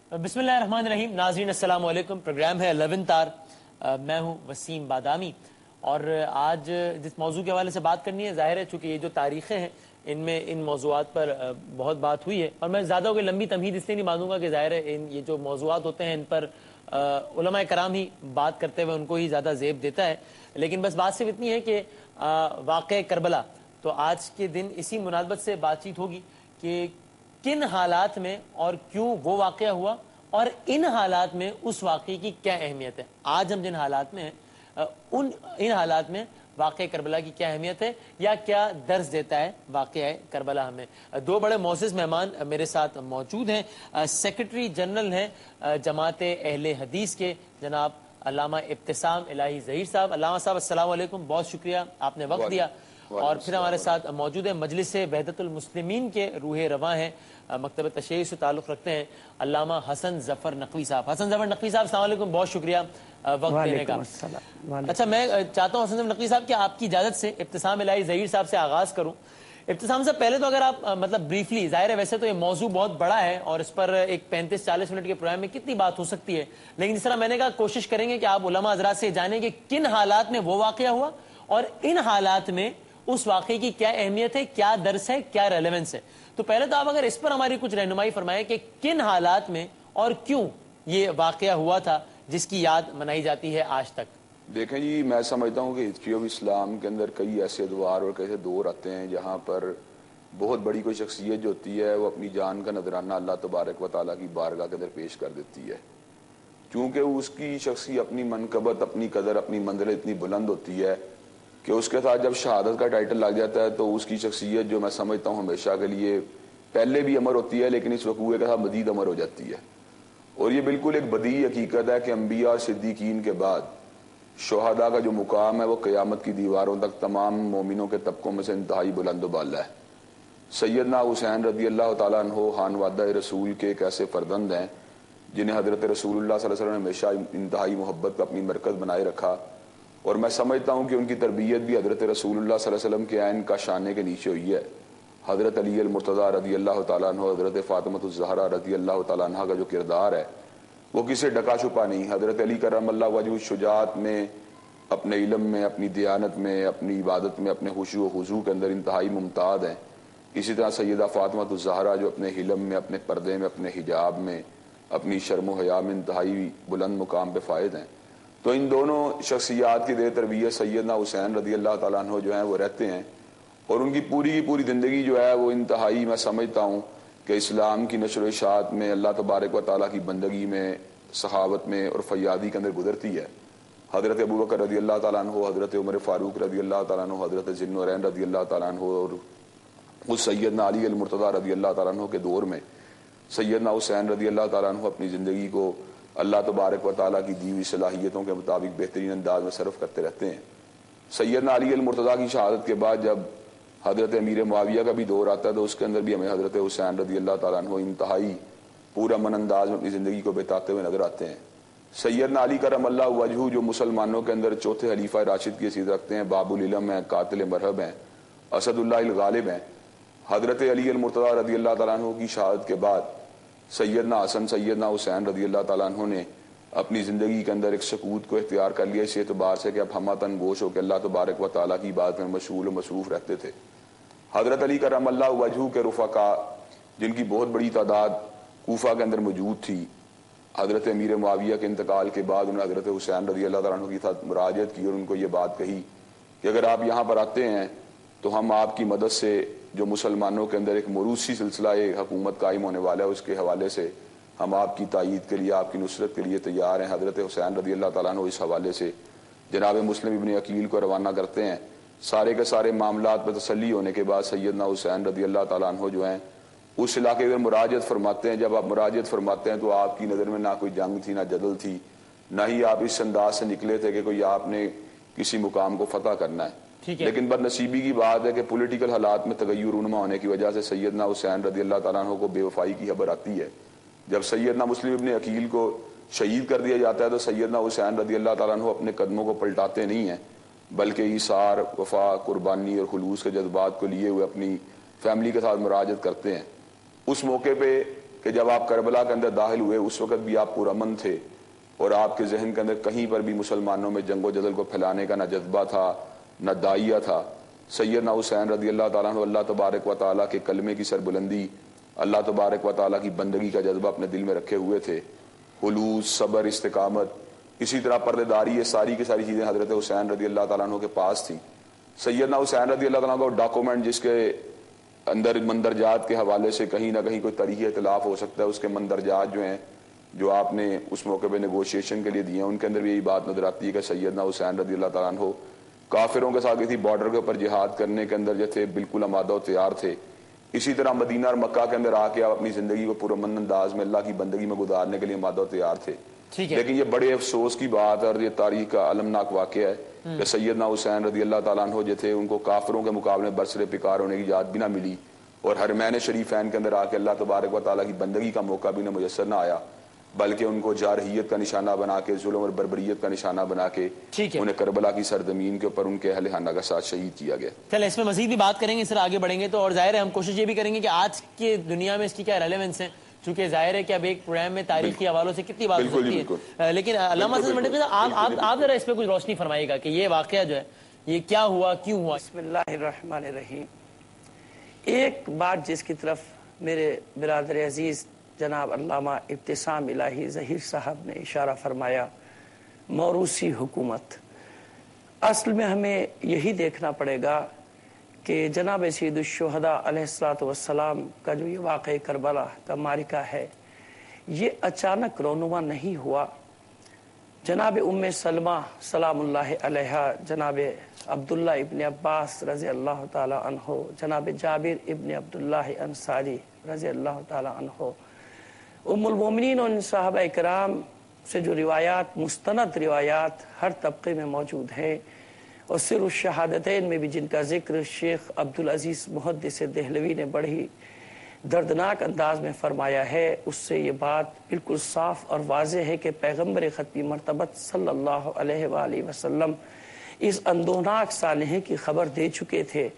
बिस्मिल्लाहिर्रहमानिर्रहीम। नाज़रीन अस्सलाम वालेकुम। प्रोग्राम है 11th आवर। मैं हूँ वसीम बादामी और आज जिस मौजू के हवाले से बात करनी है, ज़ाहिर है चूँकि ये जो तारीख़ें हैं इनमें इन मौज़ूआत पर बहुत बात हुई है और मैं ज़्यादा कोई लंबी तमहीद इसलिए नहीं मानूंगा कि ज़ाहिर है ये जो मौज़ूआत होते हैं इन पर उलमाए कराम ही बात करते हुए उनको ही ज़्यादा ज़ेब देता है। लेकिन बस बात सिर्फ इतनी है कि वाक़े करबला तो आज के दिन इसी मुनासबत से बातचीत होगी कि किन हालात में और क्यों वो वाक़या हुआ और इन हालात में उस वाक़े की क्या अहमियत है। आज हम जिन हालात में हैं इन हालात में वाक़े करबला की क्या अहमियत है या क्या दर्ज देता है वाक़या करबला हमें। दो बड़े मोअज़्ज़ज़ मेहमान मेरे साथ मौजूद हैं। सेक्रेटरी जनरल हैं जमात अहले हदीस के जनाब अल्लामा इब्तिसाम इलाही ज़हीर साहब। अल्लामा साहब अस्सलाम वालेकुम, बहुत शुक्रिया आपने वक्त दिया। और फिर हमारे साथ मौजूद है मजलिस वहदतुल मुस्लिमीन के रूहे रवां हैं, मकतब तशय्युअ से ताल्लुक़ रखते हैं अल्लामा हसन ज़फ़र नक़वी साहब। हसन ज़फ़र नक़वी साहब अस्सलाम वालेकुम, बहुत शुक्रिया वक्त देने का। अच्छा, मैं चाहता हूँ हसन ज़फ़र नक़वी साहब कि आपकी इजाज़त से इब्तिसाम इलाही ज़हीर साहब से आगाज़ करूँ। इब्तिसाम साहब, पहले तो अगर आप मतलब ब्रीफली, ज़ाहिर है वैसे तो ये मौजू बहुत बड़ा है और इस पर एक 35-40 मिनट के प्रोग्राम में कितनी बात हो सकती है, लेकिन जिस तरह मैंने कहा कोशिश करेंगे कि आप उलमा हज़रात से जानें कि किन हालात में वो वाक़या हुआ और इन हालात में उस वाक़े की क्या अहमियत है, क्या दर्स है, क्या रेलेवेंस है। तो पहले तो आप अगर इस पर हमारी कुछ रहनुमाई फरमाएं कि किन हालात में और क्यों ये वाक़या हुआ था जिसकी याद मनाई जाती है आज तक। देखें जी, मैं समझता हूँ कि हिस्ट्री ऑफ इस्लाम के अंदर कई ऐसे अदवार और कैसे दौर आते हैं जहाँ पर बहुत बड़ी कोई शख्सियत जो होती है वो अपनी जान का नजराना अल्लाह तबारक व तआला की बारगाह के अंदर पेश कर देती है। क्योंकि उसकी शख्सी अपनी मनकबत, अपनी कदर, अपनी मंजिल इतनी बुलंद होती है कि उसके साथ जब शहादत का टाइटल लग जाता है तो उसकी शख्सियत जो मैं समझता हूँ हमेशा के लिए पहले भी अमर होती है, लेकिन इस वक़ूए के साथ मज़ीद अमर हो जाती है। और ये बिल्कुल एक बदी हकीकत है कि अम्बिया और सिद्दीकीन के बाद शुहदा का जो मुकाम है वो क़यामत की दीवारों तक तमाम मोमिनों के तबकों में से इंतहाई बुलंद बाला है। सैयदना हुसैन रज़ी अल्लाह तआला अन्हु खानवादा रसूल के एक ऐसे फर्जंद हैं जिन्हें हज़रत रसूलुल्लाह सल्लल्लाहु अलैहि वसल्लम ने हमेशा इंतहाई मोहब्बत का अपनी मरकज़ बनाए रखा और मैं समझता हूँ कि उनकी तरबियत भी हज़रत रसूलुल्लाह सल्लल्लाहु अलैहि वसल्लम के ऐन का शाने के नीचे हुई है। हज़रत अली अल मुर्तज़ा रज़ी अल्लाह तआला अन्हु, हज़रत फ़ातिमतुज़ ज़हरा रज़ी अल्लाह तआला अन्हा का जो किरदार है वो किसी डका छुपा नहीं। हज़रत अली करमल्लाहु वजहु शुजाअत में, अपने इल्म में, अपनी दियानत में, अपनी इबादत में, अपने खुशू व खुज़ू के अंदर इंतहाई मुमताज़ हैं। इसी तरह सैयदा फ़ातिमतुज़ ज़हरा जो अपने हिलम में, अपने पर्दे में, अपने हिजाब में, अपनी शर्म व हया में इंतहाई बुलंद मुकाम पर फ़ायद हैं। तो इन दोनों शख्सियात की दे तरबियत सैयदना हुसैन रज़ी अल्लाह तआला अन्हु जो हैं वो रहते हैं और उनकी पूरी की पूरी ज़िंदगी जो है वो इंतहाई मैं समझता हूँ कि इस्लाम की नशर व इशाअत में, अल्लाह तबारक व तआला की बंदगी में, सहावत में और फ़यादी के अंदर गुजरती है। हज़रत अबू बकर रज़ी अल्लाह तआला अन्हु, हज़रत उमर फ़ारूक रज़ी अल्लाह तआला अन्हु, हज़रत ज़ुन्नूरैन रज़ी अल्लाह तआला अन्हु और उस सैयदना अली अल मुर्तज़ा रज़ी अल्लाह तआला अन्हु के दौर में सैयदना हुसैन रज़ी अल्लाह तआला अन्हु अपनी ज़िंदगी को अल्लाह तबारक व तआला की दी हुई सलाहियतों के मुताबिक बेहतरीन अंदाज में सर्फ करते रहते हैं। सैयदना अली अल मुर्तज़ा की शहादत के बाद जब हज़रत अमीर मुआविया का भी दौर आता है तो उसके अंदर भी हमें हज़रत हुसैन रज़ी अल्लाह तआला अन्हु इंतहाई पूरा मन अंदाज में अपनी ज़िंदगी को बिताते हुए नजर आते हैं। सैयदना अली करमल्लाहु वजहु जो मुसलमानों के अंदर चौथे खलीफा राशिद की हैसियत रखते हैं, बाबुल इल्म हैं, कातिल मरहब हैं, असदुल्लाह गालिब हैं। हज़रत अली अल मुर्तज़ा रज़ी अल्लाह तआला अन्हु की शहादत के बाद सैयदना हसन, सैयदना हुसैन रज़ी अल्लाह तआला अन्हु ने अपनी ज़िंदगी के अंदर एक सकूत को इख्तियार कर लिया इस एतबार से कि अब हमतन गोश हो के अल्लाह तबारक व तआला की इबादत में मशगूल व मसरूफ़ रहते थे। हज़रत अली करमल्लाहु वजहु के रुफ़क़ा जिनकी बहुत बड़ी तादाद कूफा के अंदर मौजूद थी, हज़रत अमीर मुआविया के इंतकाल के बाद उन्होंने हज़रत हुसैन रज़ी अल्लाह तआला अन्हु की साथ मुराजत की और उनको ये बात कही कि अगर आप यहाँ पर आते हैं तो हम आपकी मदद से जो मुसलमानों के अंदर एक मरूसी सिलसिला हुकूमत कायम होने वाला है उसके हवाले से हम आपकी तायीद के लिए, आपकी नुसरत के लिए तैयार हैं। हज़रत हुसैन रज़ी अल्लाह तआला अन्हु इस हवाले से जनाब मुस्लिम इब्न अकील को रवाना करते हैं। सारे के सारे मामलात पर तसल्ली होने के बाद सैयदना हुसैन रज़ी अल्लाह तआला अन्हु जो हैं उस इलाके में मुराजत फरमाते हैं। जब आप मुराजत फरमाते हैं तो आपकी नज़र में ना कोई जंग थी, ना जदल थी, ना ही आप इस अंदाज से निकले थे कि कोई आपने किसी मुकाम को फतह करना है। लेकिन बदनसीबी की बात है कि पॉलिटिकल हालात में तगय्युर रूनुमा होने की वजह से सैयदना हुसैन रज़ी अल्लाह तआला अन्हु को बेवफाई की खबर आती है। जब सैयदना मुस्लिम इब्न अकील को शहीद कर दिया जाता है तो सैयदना हुसैन रज़ी अल्लाह तआला अन्हु अपने कदमों को पलटाते नहीं हैं, बल्कि ईसार, वफा, कुर्बानी और खुलूस के जज्बात को लिए हुए अपनी फैमिली के साथ मुराजत करते हैं। उस मौके पे کہ جب آپ کربلا کے اندر داخل ہوئے اس وقت بھی آپ پرامن تھے اور آپ کے ذہن کے اندر کہیں پر بھی مسلمانوں میں جنگ و جدل کو پھیلانے کا نہ جذبہ تھا نہ داعیہ تھا. سیدنا حسین رضی اللہ تعالیٰ عنہ اللہ تبارک و تعالیٰ کے کلمے کی سربلندی، اللہ تبارک و تعالیٰ کی بندگی کا جذبہ اپنے دل میں رکھے ہوئے تھے. خلوص، صبر، استقامت، اسی طرح پردے داری، یہ ساری کی ساری چیزیں حضرت حسین رضی اللہ تعالیٰ عنہ کے پاس تھیں. سیدنا حسین رضی اللہ تعالیٰ عنہ کا ڈاکومنٹ جس کے اندر مندرجات کے حوالے سے کہیں نہ کہیں کوئی تاریخی اختلاف ہو سکتا ہے، اس کے مندرجات جو ہیں جو آپ نے اس موقع پہ نیگوشیشن کے لیے دیے ہیں، ان کے اندر بھی یہی بات نظر آتی ہے کہ سیدنا حسین رضی اللہ تعالیٰ عنہ کافروں کے ساتھ کسی بارڈر کے اوپر جہاد کرنے کے اندر جو تھے بالکل آمادہ و تیار تھے. اسی طرح مدینہ اور مکہ کے اندر آ کے آپ اپنی زندگی کو پرامن انداز میں اللہ کی بندگی میں گزارنے کے لیے آمادہ و تیار تھے. لیکن یہ بڑے افسوس کی بات اور یہ تاریخ کا المناک واقعہ ہے کہ سیدنا حسین رضی اللہ تعالیٰ عنہ جو تھے ان کو کافروں کے مقابلے برسر پکار ہونے کی اجازت بھی نہ ملی اور حرمین شریفین کے اندر آ کے اللہ تبارک و تعالیٰ کی بندگی کا موقع بھی نہ میسر نہ آیا، بلکہ ان کو جارحیت کا نشانہ بنا کے، ظلم اور بربریت کا نشانہ بنا کے انہیں کربلا کی سرزمین کے اوپر ان کے اہل خانہ کا ساتھ شہید کیا گیا. چلیں اس میں مزید بھی بات کریں گے، سر آگے بڑھیں گے تو، اور ظاہر ہے ہم کوشش یہ بھی کریں گے کہ آج کے دنیا میں اس کی کیا ریلیونس ہے، چونکہ ظاہر ہے کہ اب ایک پروگرام میں تاریخی حوالوں سے کتنی بات ہو سکتی ہے، لیکن علامہ حسن منٹے صاحب آپ ذرا اس پہ کچھ روشنی فرمائیے گا کہ یہ واقعہ جو ہے یہ کیا ہوا، کیوں ہوا. بسم اللہ الرحمن الرحیم. ایک بات جس کی طرف میرے برادر عزیز جناب علامہ ابتسام الہی ظہیر صاحب نے اشارہ فرمایا، موروثی حکومت. اصل میں ہمیں یہی دیکھنا پڑے گا کہ جناب سید الشہداء علیہ الصلوۃ والسلام کا جو یہ واقعہ کربلا کا معرکہ ہے یہ اچانک رونما نہیں ہوا. جناب ام سلمہ سلام اللہ علیہا، جناب عبداللہ ابن عباس رضی اللہ تعالی عنہ، جناب جابر ابن عبداللہ انصاری رضی اللہ تعالی عنہ، ام المومنین اور صحابہ کرام سے جو روایات، مستند روایات ہر طبقے میں موجود ہیں، اور سر الشہادتین میں بھی جن کا ذکر شیخ عبدالعزیز محدث دہلوی نے بڑی دردناک انداز میں فرمایا ہے، اس سے یہ بات بالکل صاف اور واضح ہے کہ پیغمبر ختمی مرتبت صلی اللہ علیہ وآلہ وسلم اس اندوناک سانحے کی خبر دے چکے تھے،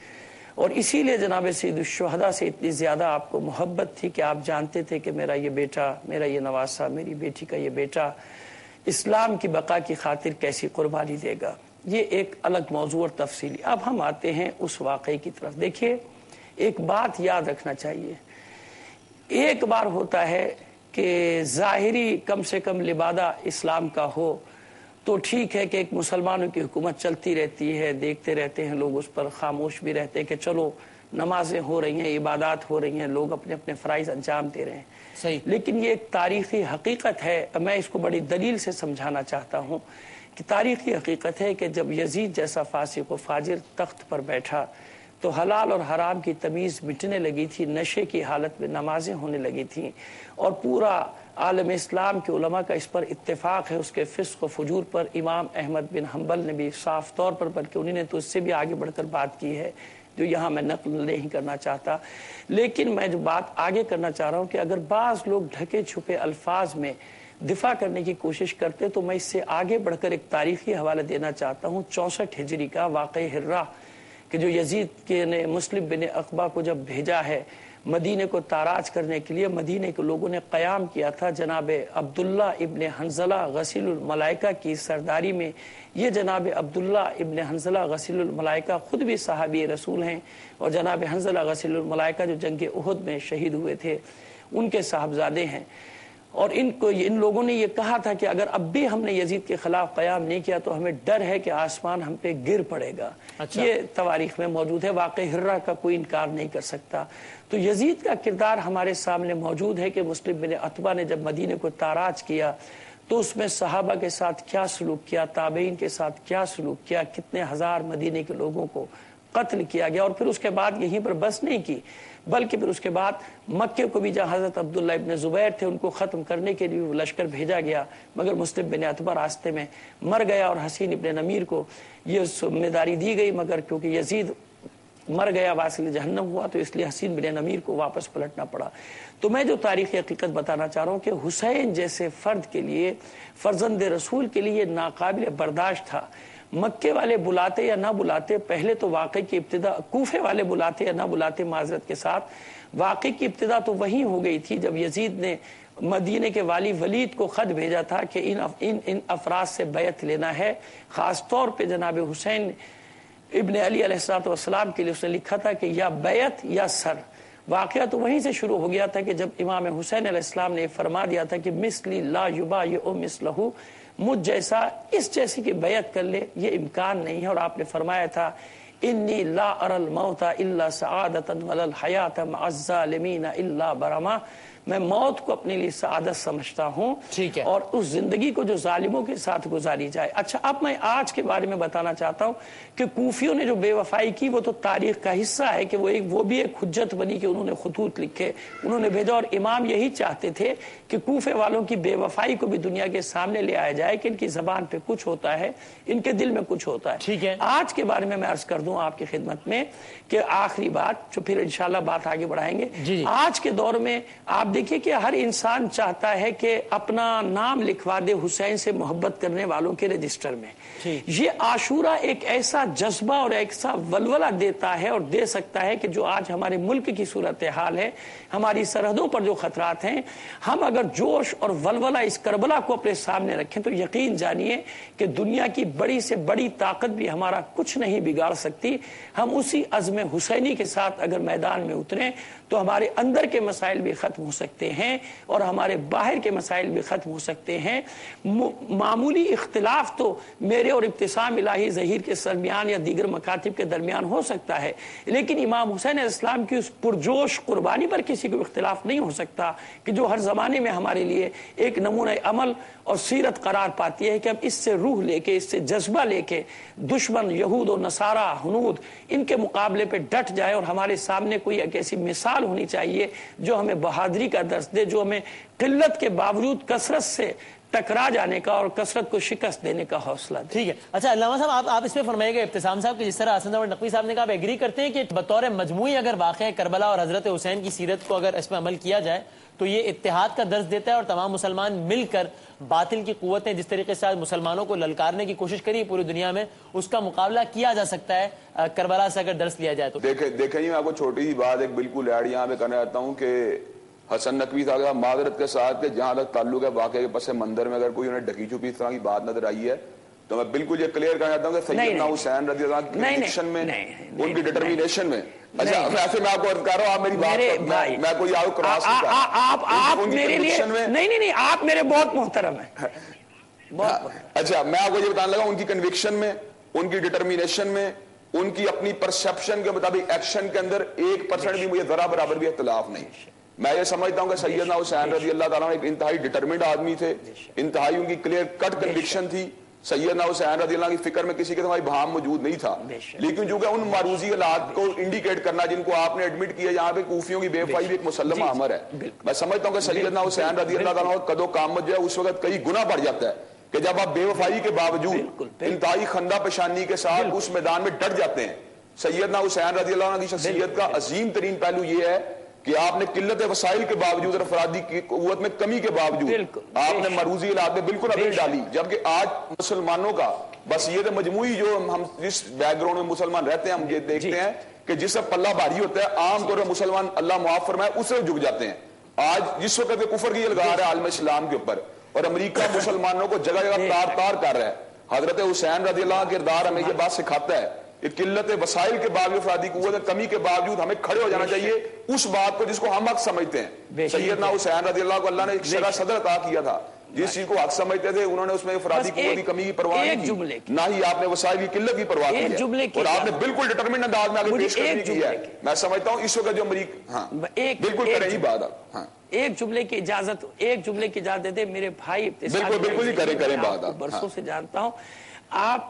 اور اسی لیے جناب سید الشہداء سے اتنی زیادہ آپ کو محبت تھی کہ آپ جانتے تھے کہ میرا یہ بیٹا، میرا یہ نواسہ، میری بیٹی کا یہ بیٹا اسلام کی بقا کی خاطر کیسی قربانی دے گا. یہ ایک الگ موضوع اور تفصیلی. اب ہم آتے ہیں اس واقعے کی طرف. دیکھیے ایک بات یاد رکھنا چاہیے، ایک بار ہوتا ہے کہ ظاہری کم سے کم لبادہ اسلام کا ہو تو ٹھیک ہے کہ ایک مسلمانوں کی حکومت چلتی رہتی ہے، دیکھتے رہتے ہیں لوگ، اس پر خاموش بھی رہتے ہیں کہ چلو نمازیں ہو رہی ہیں، عبادات ہو رہی ہیں، لوگ اپنے اپنے فرائض انجام دے رہے ہیں. صحیح. لیکن یہ ایک تاریخی حقیقت ہے، میں اس کو بڑی دلیل سے سمجھانا چاہتا ہوں کہ تاریخی حقیقت ہے کہ جب یزید جیسا فاسق و فاجر تخت پر بیٹھا تو حلال اور حرام کی تمیز مٹنے لگی تھی، نشے کی حالت میں نمازیں ہونے لگی تھیں، اور پورا عالم اسلام کے علماء کا اس پر اتفاق ہے. اس کے فسق و فجور پر امام احمد بن حنبل نے بھی صاف طور پر، بلکہ انہوں نے تو اس سے بھی آگے بڑھ کر بات کی ہے جو یہاں میں نقل نہیں کرنا چاہتا. لیکن میں جو بات آگے کرنا چاہ رہا ہوں کہ اگر بعض لوگ ڈھکے چھپے الفاظ میں دفاع کرنے کی کوشش کرتے تو میں اس سے آگے بڑھ کر ایک تاریخی حوالہ دینا چاہتا ہوں 64 ہجری کا واقعہ ہرہ، کہ جو یزید کے نے مسلم بن عقبہ کو جب بھیجا ہے مدینے کو تاراج کرنے کے لیے، مدینے کے لوگوں نے قیام کیا تھا جناب عبداللہ ابن حنظلہ غسیل الملائکہ کی سرداری میں. یہ جناب عبداللہ ابن حنظلہ غسیل الملائکہ خود بھی صحابی رسول ہیں، اور جناب حنظلہ غسیل الملائکہ جو جنگ احد میں شہید ہوئے تھے ان کے صاحبزادے ہیں. اور ان لوگوں نے یہ کہا تھا کہ اگر اب بھی ہم نے یزید کے خلاف قیام نہیں کیا تو ہمیں ڈر ہے کہ آسمان ہم پہ گر پڑے گا. یہ تواریخ میں موجود ہے، واقع ہرہ کا کوئی انکار نہیں کر سکتا. تو یزید کا کردار ہمارے سامنے موجود ہے کہ مسلم بن عتبہ نے جب مدینے کو تاراج کیا تو اس میں صحابہ کے ساتھ کیا سلوک کیا، تابعین کے ساتھ کیا سلوک کیا، کتنے ہزار مدینے کے لوگوں کو قتل کیا گیا. اور پھر اس کے بعد یہیں پر بس نہیں کی، بلکہ پھر اس کے بعد مکے کو بھی جہاں حضرت عبداللہ ابن زبیر تھے ان کو ختم کرنے کے لیے لشکر بھیجا گیا، مگر مسلم بن عتبہ راستے میں مر گیا اور حسین ابن نمیر کو یہ ذمہ داری دی گئی، مگر کیونکہ یزید مر گیا، واصل جہنم ہوا، تو اس لیے حسین بن نمیر کو واپس پلٹنا پڑا. تو میں جو تاریخی حقیقت بتانا چاہ رہا ہوں کہ حسین جیسے فرد کے لیے، فرزند رسول کے لیے ناقابل برداشت تھا. مکے والے بلاتے یا نہ بلاتے، پہلے تو واقعے کی ابتدا کوفے والے بلاتے یا نہ بلاتے معذرت کے ساتھ، वाकई की इब्तिदा तो वहीं हो गई थी जब यजीद ने मदीने के वाली वलीद को खत भेजा था कि इन अफराद से बैत लेना है। खास तौर पे जनाब हुसैन इब्न अली अलैहिस्सलाम के लिए उसने लिखा था कि या बैत या सर। वाक़या तो वहीं से शुरू हो गया था कि जब इमाम हुसैन अलैहिस्सलाम ने फरमा दिया था कि मिसली ला युबायिउ मिसलहू, मुझ जैसा इस जैसी की बैत कर ले, ये इम्कान नहीं है। और आपने फरमाया था इन्नी ला अरल मौता इल्ला सआदतन वलल हयात मअज़ ज़ालिमीन इल्ला बरमा, मैं मौत को अपने लिए सआदत समझता हूँ, ठीक है, और उस जिंदगी को जो जालिमों के साथ गुजारी जाए। अच्छा, अब मैं आज के बारे में बताना चाहता हूँ कि कूफियों ने जो बेवफाई की वो तो तारीख का हिस्सा है कि वो भी एक हुज्जत बनी कि उन्होंने खुतूत लिखे, उन्होंने भेजा, और इमाम यही चाहते थे कि कूफे वालों की बेवफाई को भी दुनिया के सामने ले आया जाए कि इनकी जबान पे कुछ होता है, इनके दिल में कुछ होता है। ठीक है, आज के बारे में मैं अर्ज कर दूं आपकी खिदमत में कि आखिरी बात, जो फिर इंशाल्लाह बात आगे बढ़ाएंगे। आज के दौर में आप देखिए कि हर इंसान चाहता है कि अपना नाम लिखवा दे हुसैन से मोहब्बत करने वालों के रजिस्टर में। ये आशूरा एक ऐसा जज्बा और ऐसा वलवला देता है और दे सकता है कि जो आज हमारे मुल्क की सूरत हाल है, हमारी सरहदों पर जो खतरात हैं, हम अगर जोश और वलवला इस करबला को अपने सामने रखें तो यकीन जानिए कि दुनिया की बड़ी से बड़ी ताकत भी हमारा कुछ नहीं बिगाड़ सकती। हम उसी अज़्म हुसैनी के साथ अगर मैदान में उतरें तो हमारे अंदर के मसाइल भी खत्म हो सकते हैं और हमारे बाहर के मसाइल भी खत्म हो सकते हैं। मामूली इख्तिलाफ तो मेरे और इब्तिसाम इलाही ज़हीर के दरमियान या दीगर मकातिब के दरमियान हो सकता है, लेकिन इमाम हुसैन इस्लाम की उस पुरजोश कुर्बानी पर किसी को इख्तिलाफ नहीं हो सकता कि जो हर ज़माने में हमारे लिए एक नमूना अमल और सीरत करार पाती है कि हम इससे रूह लेके, इससे जज्बा लेके दुश्मन यहूद और नसारा हनूद इनके मुकाबले पे डट जाए और हमारे सामने कोई एक ऐसी मिसाल होनी चाहिए जो हमें बहादुरी का दर्स दे, जो हमें किल्लत के बावजूद कसरत से टकरा जाने का और कसरत को शिकस्त देने का हौसला। ठीक है, अच्छा अल्लामा साहब, आप इसमें फरमाइएगा इब्तिसाम साहब कि जिस तरह हसन अहमद नकवी साहब ने कहा, आप एग्री करते हैं कि बतौर मजमूई अगर वाक़या करबला और हजरत हुसैन की सीरत को अगर इसमें अमल किया जाए तो ये इत्तेहाद का दर्ज देता है और तमाम मुसलमान मिलकर बातिल की कुव्वतें जिस तरीके से आज मुसलमानों को ललकारने की कोशिश करी पूरी दुनिया में, उसका मुकाबला किया जा सकता है करबला से अगर दर्स लिया जाए तो। देखें मैं आपको छोटी सी बात एक बिल्कुल ऐड यहाँ पे करना चाहता हूँ कि हसन नकवी साहब मादरत के साथ के जहाँ तक ताल्लुक है वाक़े के पस मंदिर में अगर कोई उन्हें ढकी छुपी इस तरह की बात नजर आई है तो मैं बिल्कुल ये क्लियर करना चाहता हूँ कि सैयदना हुसैन रज़ी अल्लाह की कन्विक्शन में, उनकी डिटर्मिनेशन में, अच्छा ऐसे मैं आपको अर्ज कर रहा हूँ, आप मेरी बात मैं कोई आपको क्रॉस नहीं कर रहा, आप मेरे लिए नहीं, आप मेरे बहुत मोहतरम है। अच्छा मैं आपको ये बताने लगा, उनकी कन्विक्शन में, उनकी डिटर्मिनेशन में, उनकी अपनी परसेप्शन के मुताबिक एक्शन के अंदर 1% भी मुझे जरा बराबर भी इख्तिलाफ नहीं। मैं ये समझता हूँ कि सैयदना हुसैन रज़ी अल्लाह ताला एक इंतहाई डिटरमिन्ड आदमी थे, इंतहाई उनकी क्लियर कट कन्विक्शन थी। सैयदना हुसैन रज़ी अल्लाह की फिक्र में किसी के तुम्हारी भाम मौजूद नहीं था, लेकिन जो कि उन मारूजी हालात को इंडिकेट करना जिनको आपने एडमिट किया, यहाँ पे कूफियों की बेवफाई भी एक मुसल्लम अमर है। मैं समझता हूँ कि सैयदना हुसैन रज़ी अल्लाह ताला कदो कामत जो है उस वक्त कई गुना बढ़ जाता है कि जब आप बेवफाई के बावजूद इंतहाई खंदा पेशानी के साथ उस मैदान में डट जाते हैं। सैयदना हुसैन रज़ी अल्लाह की शख्सियत का अजीम तरीन पहलू यह है कि आपने किल्लत वसाइल के बावजूद और अफरादी की कुव्वत में कमी के बावजूद आपने मरूजी हालात में बिल्कुल अपील डाली, जबकि आज मुसलमानों का बस ये तो मजमूई जो हम जिस बैकग्राउंड में मुसलमान रहते हैं हम ये देखते हैं कि जिससे पल्ला भारी होता है आमतौर पर मुसलमान अल्लाह मुआफ फरमाए उससे झुक जाते हैं। आज जिस वक्त कुफर की लगा रहा है आलम इस्लाम के ऊपर और अमरीका मुसलमानों को जगह जगह तार तार कर रहा है, हजरत हुसैन रज़ी अल्लाह का किरदार हमें ये बात सिखाता है। किल्लत वसाइल के बावजूद, अफरादी कुव्वत कमी के बावजूद हमें खड़े हो जाना चाहिए उस बात को जिसको हम हक समझते हैं। सैयदना हुसैन रज़ी अल्लाह को अल्लाह ने एक शरा सदर अता किया था, जिस चीज को हक समझते थे उन्होंने उसमें अफरादी कुव्वत की कमी की परवाह नहीं की, ना ही आपने वसाइल की किल्लत की परवाह की है और आपने बिल्कुल डिटरमिन्ड अंदाज में आगे पेश करने की है। मैं समझता हूँ इस वक्त जो अमरीका बिल्कुल करें ही बात आप एक जुमले की इजाजत दे दे मेरे भाई, बिल्कुल ही करें बात। बरसों से जानता हूँ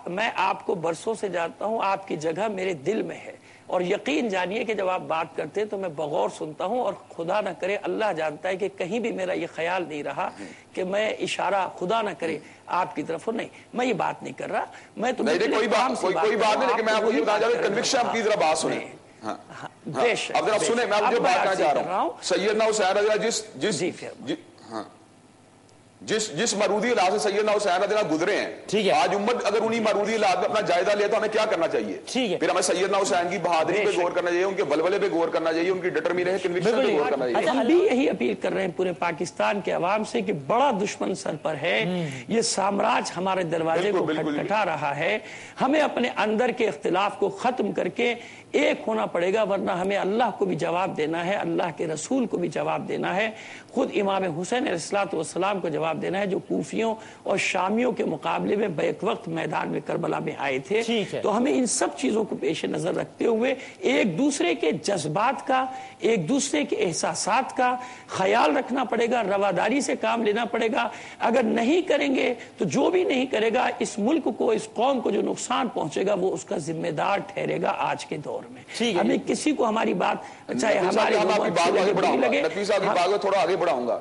मैं आपको बरसों से जानता हूं, आपकी जगह मेरे दिल में है और यकीन जानिए कि जब आप बात करते हैं तो मैं बगौर सुनता हूं और खुदा ना करे, अल्लाह जानता है कि कहीं भी मेरा ये ख्याल नहीं रहा कि मैं इशारा खुदा ना करे आपकी तरफ, नहीं मैं ये बात नहीं कर रहा, मैं तो कोई बात नहीं, लेकिन मैं आपको ये बताना चाह रहा हूं कन्विक्शन आपकी जरा बात सुने। अब जरा सुने, मैं आपको बात करना चाह रहा हूं। सैयदना हुसैन जिस जिस मरूदी हालात से सैयदना हुसैन रज़ी अल्लाह गुजरे हैं, ठीक है, आज उम्मत अगर उन्हीं मरूदी हालात में अपना जायजा ले तो हमें क्या करना चाहिए? ठीक है, फिर हमें सैयदना हुसैन की बहादुरी पे गौर करना चाहिए, उनके बलबले पे गौर करना चाहिए, उनकी डिटरमिनेशन कन्विक्शन पे गौर करना चाहिए। हम भी यही अपील कर रहे हैं पूरे पाकिस्तान के अवाम से कि बड़ा दुश्मन सर पर है, ये साम्राज्य हमारे दरवाजे को खटखटा रहा है, हमें अपने अंदर के इख्तिलाफ को खत्म करके एक होना पड़ेगा, वरना हमें अल्लाह को भी जवाब देना है, अल्लाह के रसूल को भी जवाब देना है, खुद इमाम हुसैन अलैहिस्सलाम को जवाब देना है, जो कूफियों और शामियों के मुकाबले में बैक वक्त मैदान में करबला में आए थे। तो हमें इन सब चीजों को पेश नजर रखते हुए एक दूसरे के जज्बात का, एक दूसरे के एहसासात का ख्याल रखना पड़ेगा, रवादारी से काम लेना पड़ेगा। अगर नहीं करेंगे तो जो भी नहीं करेगा इस मुल्क को, इस कौम को जो नुकसान पहुंचेगा वो उसका जिम्मेदार ठहरेगा आज के दौर में। हमें किसी को हमारी बात, चाहे हमारी बात थोड़ा आगे बढ़ाऊंगा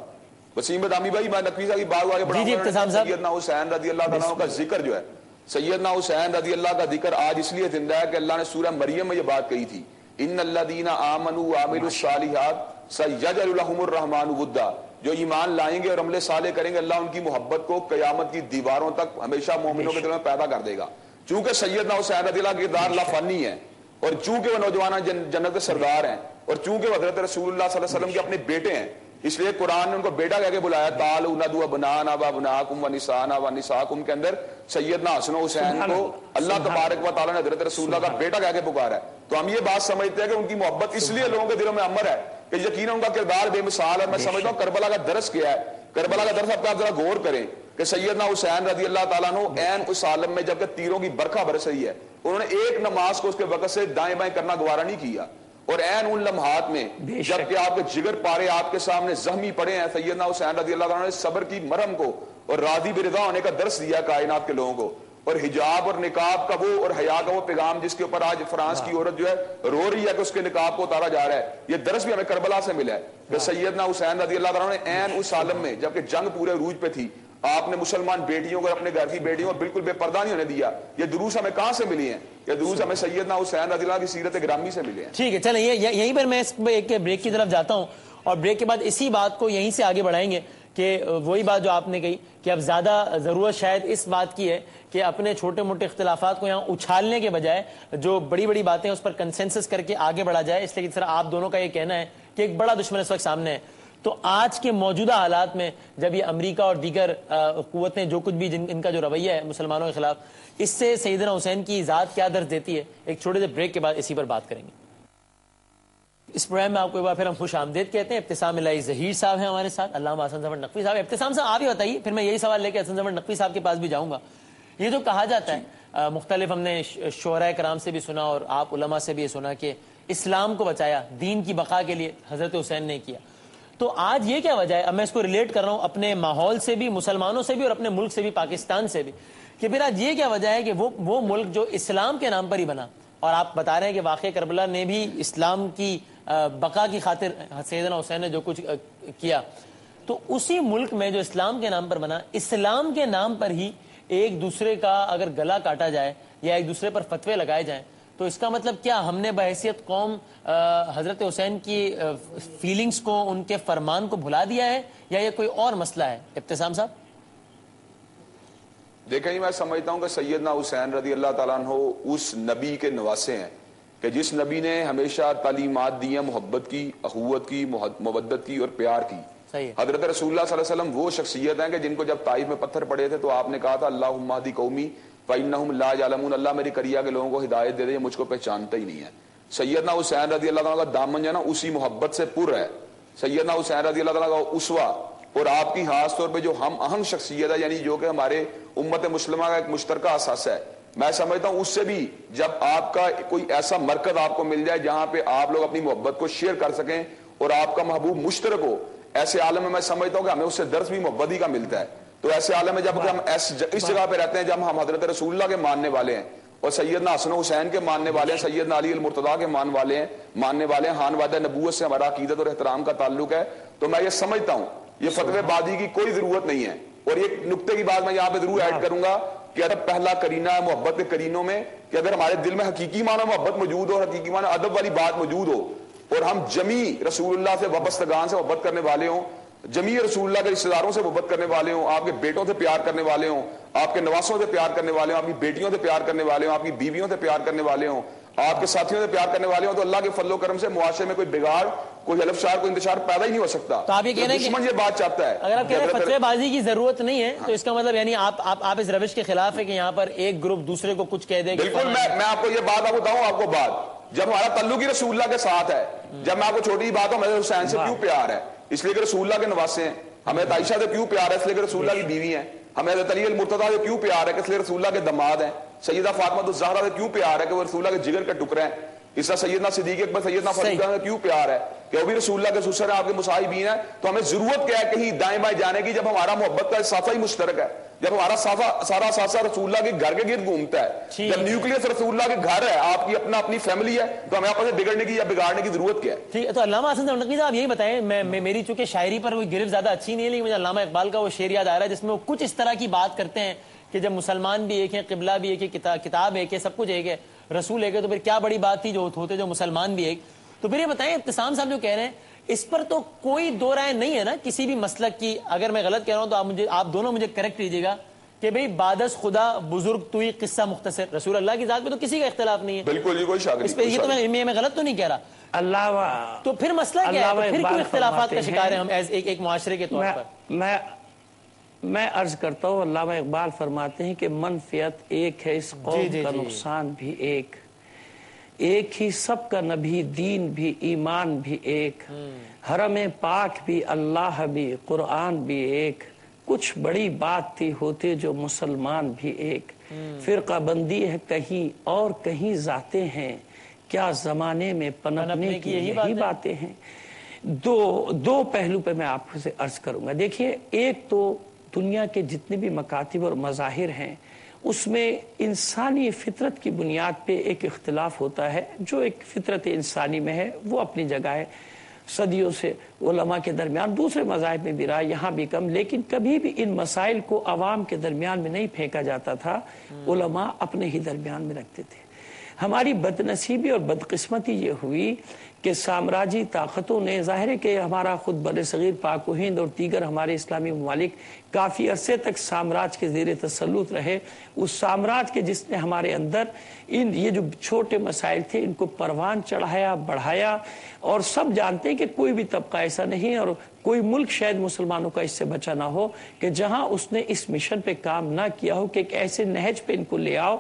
वसीम बदामी भाई, मैं नकवी साहब की बात आगे बढ़ाऊंगा। सैयदना हुसैन रज़ी अल्लाह तआला का जिक्र जो है, सैयदना हुसैन रज़ी अल्लाह का जिक्र आज इसलिए जिंदा है कि अल्लाह ने सूरह मरियम में ये बात कही थी, इन्नल्लज़ीना आमनू व अमिलुस सालिहात सयजअलु लहुमुर रहमानु वुद्दा, जो ईमान लाएंगे और अमले साले करेंगे अल्लाह उनकी मोहब्बत को कयामत की दीवारों तक हमेशा मोमिनों के दिल में पैदा कर देगा। चूंकि सैयदना हुसैन रज़ी अल्लाह का किरदार लाफानी है, और चूंकि वो नौजवान जन्नत के सरदार हैं, और चूंकि हज़रत रसूलुल्लाह सल्लल्लाहु अलैहि वसल्लम के अपने बेटे हैं, इसलिए कुरान ने उनको बेटा कह के बुलाया। तालू नदू बनाना व बनाकुम व निसाना व निसाकुम के अंदर सैयदना हसन हुसैन को अल्लाह तबारक व तआला ने हज़रत रसूलुल्लाह का बेटा कह के पुकारा है। तो हम ये बात समझते हैं कि उनकी मोहब्बत इसलिए लोगों के दिलों में अमर है कि यकीनन उनका किरदार बेमिसाल है। मैं समझता हूँ करबला का दर्स क्या है, करबला का दर्स आप जरा गौर करें कि सैयदना हुसैन रज़ी अल्लाह तआला अन्हु ऐन उस आलम में जबकि तीरों की बरखा बरस रही है, उन्होंने एक नमाज को उसके वक़्त से दाएं बाएं करना गवारा नहीं किया, और ऐन उन लम्हात में जबकि आपके जिगर पारे आपके सामने जख्मी पड़े हैं, सैयदना हुसैन रज़ी अल्लाह तआला ने सब्र की मरहम को और राज़ी बिरज़ा होने का दर्स दिया कायनात के लोगों को। और हिजाब और निकाब का वो और हया का वो पैगाम जिसके ऊपर आज फ्रांस की औरत जो है रो रही है कि उसके निकाब को उतारा जा रहा है, ये दर्स भी हमें करबला से मिला है कि सैयदना हुसैन रज़ी अल्लाह तआला ने ऐन उस आलम में जबकि जंग पूरे रूज पे थी, आपने मुसलमान बेटियों को, अपने घर की बेटियों को बिल्कुल बेपर्दा नहीं होने दिया। ये दुरूस हमें कहां से मिली हैं? ये दुरूस हमें सैयदना हुसैन रज़ी अल्लाह की सीरत ग्रामी से मिले हैं। ठीक है, चलें यहीं पर मैं एक ब्रेक की तरफ जाता हूं, और ब्रेक के बाद इसी बात को यहीं से आगे बढ़ाएंगे कि वही बात जो आपने कही कि अब ज्यादा जरूरत शायद इस बात की है कि अपने छोटे मोटे इख्तिलाफात को यहाँ उछालने के बजाय जो बड़ी बड़ी बातें उस पर कंसेंसस करके आगे बढ़ा जाए। इसलिए सर आप दोनों का ये कहना है कि एक बड़ा दुश्मन इस वक्त सामने है, तो आज के मौजूदा हालात में जब ये अमेरिका और दीगर कुव्वतें जो कुछ भी इनका जो रवैया है मुसलमानों के खिलाफ, इससे सैयदना हुसैन की ज़ात क्या दर्ज देती है? एक छोटे से ब्रेक के बाद इसी पर बात करेंगे। इस प्रोग्राम में आपको एक बार फिर हम खुश आमदेद कहते हैं। इब्तिसाम इलाही ज़हीर साहब हैं हमारे साथ, अल्लामा हसन ज़फर नकवी साहब। इब्तिसाम साहब आप ही बताइए, फिर मैं यही सवाल लेकर हसन ज़फर नकवी साहब के पास भी जाऊंगा। ये जो कहा जाता है, मुख्तलिफ हमने शोहरा कराम से भी सुना और आप उलमा से भी ये सुना कि इस्लाम को बचाया दीन की बका के लिए हजरत हुसैन ने किया, तो आज ये क्या वजह है? अब मैं इसको रिलेट कर रहा हूँ अपने माहौल से भी, मुसलमानों से भी, और अपने मुल्क से भी, पाकिस्तान से भी, कि फिर आज ये क्या वजह है कि वो मुल्क जो इस्लाम के नाम पर ही बना, और आप बता रहे हैं कि वाक़ई करबला ने भी इस्लाम की बका की खातिर सैयदना हुसैन ने जो कुछ किया, तो उसी मुल्क में जो इस्लाम के नाम पर बना, इस्लाम के नाम पर ही एक दूसरे का अगर गला काटा जाए या एक दूसरे पर फतवे लगाए जाएं, तो इसका मतलब क्या हमने बहैसियत कौम हजरत हुसैन की फीलिंग्स को, उनके फरमान को भुला दिया है, या ये कोई और मसला है? इब्तिसाम साहब देखें, मैं समझता हूं कि सैयदना हुसैन रज़ी अल्लाह तआला अन्हु उस नबी के नवासे हैं कि जिस नबी ने हमेशा तालीमात दी हैं मोहब्बत की, अखुवत की, मवद्दत की और प्यार की। हजरत रसूलुल्लाह सल्लल्लाहु अलैहि वसल्लम वो शख्सियत हैं कि जिनको जब ताइफ में पत्थर पड़े थे तो आपने कहा था अल्लाहुम्मा हदी कौमी फ़इन्नहुम ला यअलमून, अल्लाह मेरी करिया के लोगों को हिदायत दे दे, मुझको पहचानते ही नहीं है। सैयदना हुसैन रज़ी अल्लाह तआला का दामन जो है ना उसी मोहब्बत से पुर है। सैयदना हुसैन रज़ी अल्लाह तआला का उसवा और आपकी खास तौर पे जो हम अहम शख्सियत है, यानी जो कि हमारे उम्मत मुस्लिमा का एक मुश्तरका असास है, मैं समझता हूं उससे भी जब आपका कोई ऐसा मरकज आपको मिल जाए जहां पे आप लोग अपनी मोहब्बत को शेयर कर सकें और आपका महबूब मुश्तरक हो, ऐसे आलम में मैं समझता हूं कि हमें उससे दर्स भी मोहब्बत ही का मिलता है। तो ऐसे आलम में जब हम इस जगह पे रहते हैं जब हम हजरत रसूलुल्लाह के मानने वाले हैं और सैयदना हसन हुसैन के मानने वाले हैं, सैयदना अली अल मुर्तज़ा के मानने वाले हैं, हान वादा नबूवत से हमारा अकीदत और एहतराम का ताल्लुक है, तो मैं ये समझता हूं ये फतवेबाजी की कोई जरूरत नहीं है। और एक नुक्ते की बात मैं यहाँ पे जरूर ऐड करूंगा कि अदब पहला करीना है मोहब्बत के करीनों में, कि अगर हमारे दिल में हकीकी मानो मोहब्बत मौजूद हो, हकीकी मानो अदब वाली बात मौजूद हो, और हम जमी रसूलुल्लाह से वबस्तगान से मोहब्बत करने वाले हों, جمیع رسول اللہ کے رشتہ داروں سے محبت کرنے والے ہوں، آپ کے بیٹوں سے پیار کرنے والے ہوں، آپ کے نواسوں سے پیار کرنے والے ہوں، آپ کی بیٹیوں سے پیار کرنے والے ہوں، آپ کی بیویوں سے پیار کرنے والے ہوں، آپ کے ساتھیوں سے پیار کرنے والے ہوں، تو اللہ کے فضل و کرم سے معاشرے میں کوئی بگاڑ، کوئی حلفشار، کوئی انتشار پیدا ہی نہیں ہو سکتا۔ تو آپ یہ کہہ رہے ہیں دشمن یہ بات چاہتا ہے، اگر آپ کہہ رہے ہیں فتوی بازی کی ضرورت نہیں ہے تو اس کا مطلب یعنی آپ اس روش کے خلاف ہے کہ یہاں پر ایک گروپ دوسرے کو کچھ کہہ دے۔ بالکل، میں آپ کو یہ بات بتاؤں، آپ کو بات، جب ہمارا تعلق ہی رسول اللہ کے ساتھ ہے، جب میں آپ کو چھوٹی بات ہوں، میرے حسین سے کیوں پیار ہے؟ اس لیے کہ رسول اللہ کے نواسے ہیں۔ ہمیں عائشہ سے کیوں پیار ہے؟ اس لیے کہ رسول اللہ کی بیوی ہیں۔ ہمیں حضرت علی المرتضیٰ سے کیوں پیار ہے؟ اس لیے رسول اللہ کے دماد ہیں۔ سیدہ فاطمہ الزہرا سے کیوں پیار ہے؟ کہ وہ رسول اللہ کے جگر کا ٹکڑے ہیں۔ اس طرح سیدنا صدیق اکبر، سیدنا فاروق سے کیوں پیار ہے؟ کہ وہ بھی رسول اللہ کے سسر ہیں، آپ کے مصاحبین ہیں۔ تو ہمیں ضرورت کیا ہے کہیں دائیں بائیں جانے کی، جب ہمارا محبت کا ساتھ ہی مشترک ہے، جب ہمارا سارا ساتھ رسول اللہ کے گھر کے گرد گھومتا ہے، جب نیوکلیس رسول اللہ کے گھر ہے، آپ کی اپنی فیملی ہے، تو ہمیں آپس میں بگڑنے کی یا بگاڑنے کی ضرورت کیا ہے؟ ٹھیک ہے، تو علامہ حسن نقوی صاحب یہی بتائیں، میری چونکہ شاعری پر کوئی گرفت زیادہ اچھی نہیں ہے، لیکن مجھے علامہ اقبال کا وہ شعر یاد آ رہا ہے جس میں وہ کچھ اس طرح کی بات کرتے ہیں کہ جب مسلمان بھی ایک ہے، قبلہ بھی ایک ہے، کتاب ایک ہے، سب کچھ ایک ہے، رسول ایک ہے، تو پھر کیا بڑی بات تھی جو ہوتے جو مسلمان بھی ایک۔ تو پھر یہ بتائیں، ابتسام صاحب جو کہہ رہے ہیں اس پر تو کوئی دو رائے نہیں ہے نا کسی بھی مسلک کی؟ اگر میں غلط کہہ رہا ہوں تو آپ دونوں مجھے کریکٹ کیجیے گا کہ بھئی بادس خدا بزرگ توئی قصہ مختصر، رسول اللہ کی ذات پہ تو کسی کا اختلاف نہیں ہے۔ بالکل، یہ کوئی شک نہیں۔ اس پہ یہ تو میں غلط تو نہیں کہہ رہا۔ اللہ تو پھر مسئلہ کیا ہے؟ پھر کیوں اختلافات کا شکار ہیں ہم ایک معاشرے کے طور پر؟ میں عرض کرتا ہوں، علامہ اقبال فرماتے ہیں کہ منفیت ایک ہے، اس قوم کا نقصان بھی ایک ہی سب کا نبی، دین بھی ایمان بھی ایک، حرم پاک بھی اللہ بھی قرآن بھی ایک، کچھ بڑی بات تھی ہوتے جو مسلمان بھی ایک، فرقہ بندی ہے کہیں اور کہیں ذاتیں ہیں، کیا زمانے میں پنپنے کی یہی باتیں ہیں۔ دو پہلو پہ میں آپ سے عرض کروں گا۔ دیکھیے، ایک تو دنیا کے جتنے بھی مکاتب اور مظاہر ہیں اس میں انسانی فطرت کی بنیاد پہ ایک اختلاف ہوتا ہے، جو ایک فطرت انسانی میں ہے وہ اپنی جگہ ہے۔ صدیوں سے علماء کے درمیان، دوسرے مذاہب میں بھی رہا، یہاں بھی کم، لیکن کبھی بھی ان مسائل کو عوام کے درمیان میں نہیں پھینکا جاتا تھا، علماء اپنے ہی درمیان میں رکھتے تھے۔ ہماری بدنصیبی اور بدقسمتی یہ ہوئی کہ سامراجی طاقتوں نے، ظاہر ہے کہ ہمارا خود بر صغیر پاک و ہند اور دیگر ہمارے اسلامی ممالک کافی عرصے تک سامراج کے زیر تسلط رہے، اس سامراج کے جس نے ہمارے اندر یہ جو چھوٹے مسائل تھے ان کو پروان چڑھایا، بڑھایا، اور سب جانتے ہیں کہ کوئی بھی طبقہ ایسا نہیں اور کوئی ملک شاید مسلمانوں کا اس سے بچا نہ ہو کہ جہاں اس نے اس مشن پہ کام نہ کیا ہو کہ ایک ایسے نہج پہ ان کو لے آؤ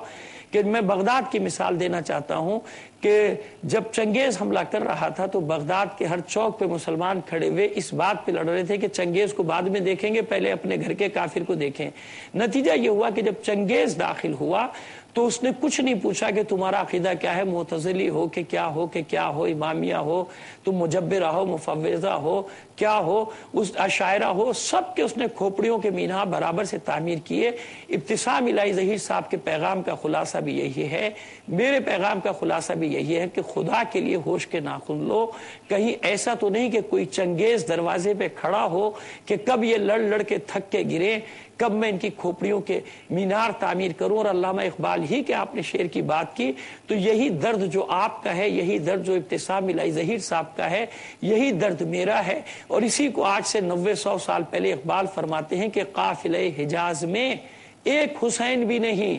کہ میں بغداد کی مثال دینا چاہتا ہوں کہ جب چنگیز حملہ کر رہا تھا تو بغداد کے ہر چوک پہ مسلمان کھڑے ہوئے اس بات پہ لڑ رہے تھے کہ چنگیز کو بعد میں دیکھیں گے، پہلے اپنے گھر کے کافر کو دیکھیں۔ نتیجہ یہ ہوا کہ جب چنگیز داخل ہوا تو اس نے کچھ نہیں پوچھا کہ تمہارا عقیدہ کیا ہے، معتزلی ہو کہ کیا ہو، امامیہ ہو، تم مجبرہ ہو، مفوضہ ہو، کیا ہو، اس عشائرہ ہو، سب کے اس نے کھوپڑیوں کے مینار برابر سے تعمیر کیے۔ ابتسام الہی ظہیر صاحب کے پیغام کا خلاصہ بھی یہی ہے، میرے پیغام کا خلاصہ بھی یہی ہے کہ خدا کے لیے ہوش کے ناخن لو۔ کہیں ایسا تو نہیں کہ کوئی چنگیز دروازے پہ کھڑا ہو کہ کب یہ لڑ کے تھک کے گرے، کب میں ان کی کھوپڑیوں کے مینار تعمیر کروں۔ اور علامہ اقبال ہی کہ آپ نے شعر کی بات کی، تو یہی درد جو آپ کا ہے، یہی درد جو ابتسام الہی ظہیر صاحب کا ہے، یہی درد میرا ہے۔ اور اسی کو آج سے 90-100 سال پہلے اقبال فرماتے ہیں کہ قافلہ حجاز میں ایک حسین بھی نہیں،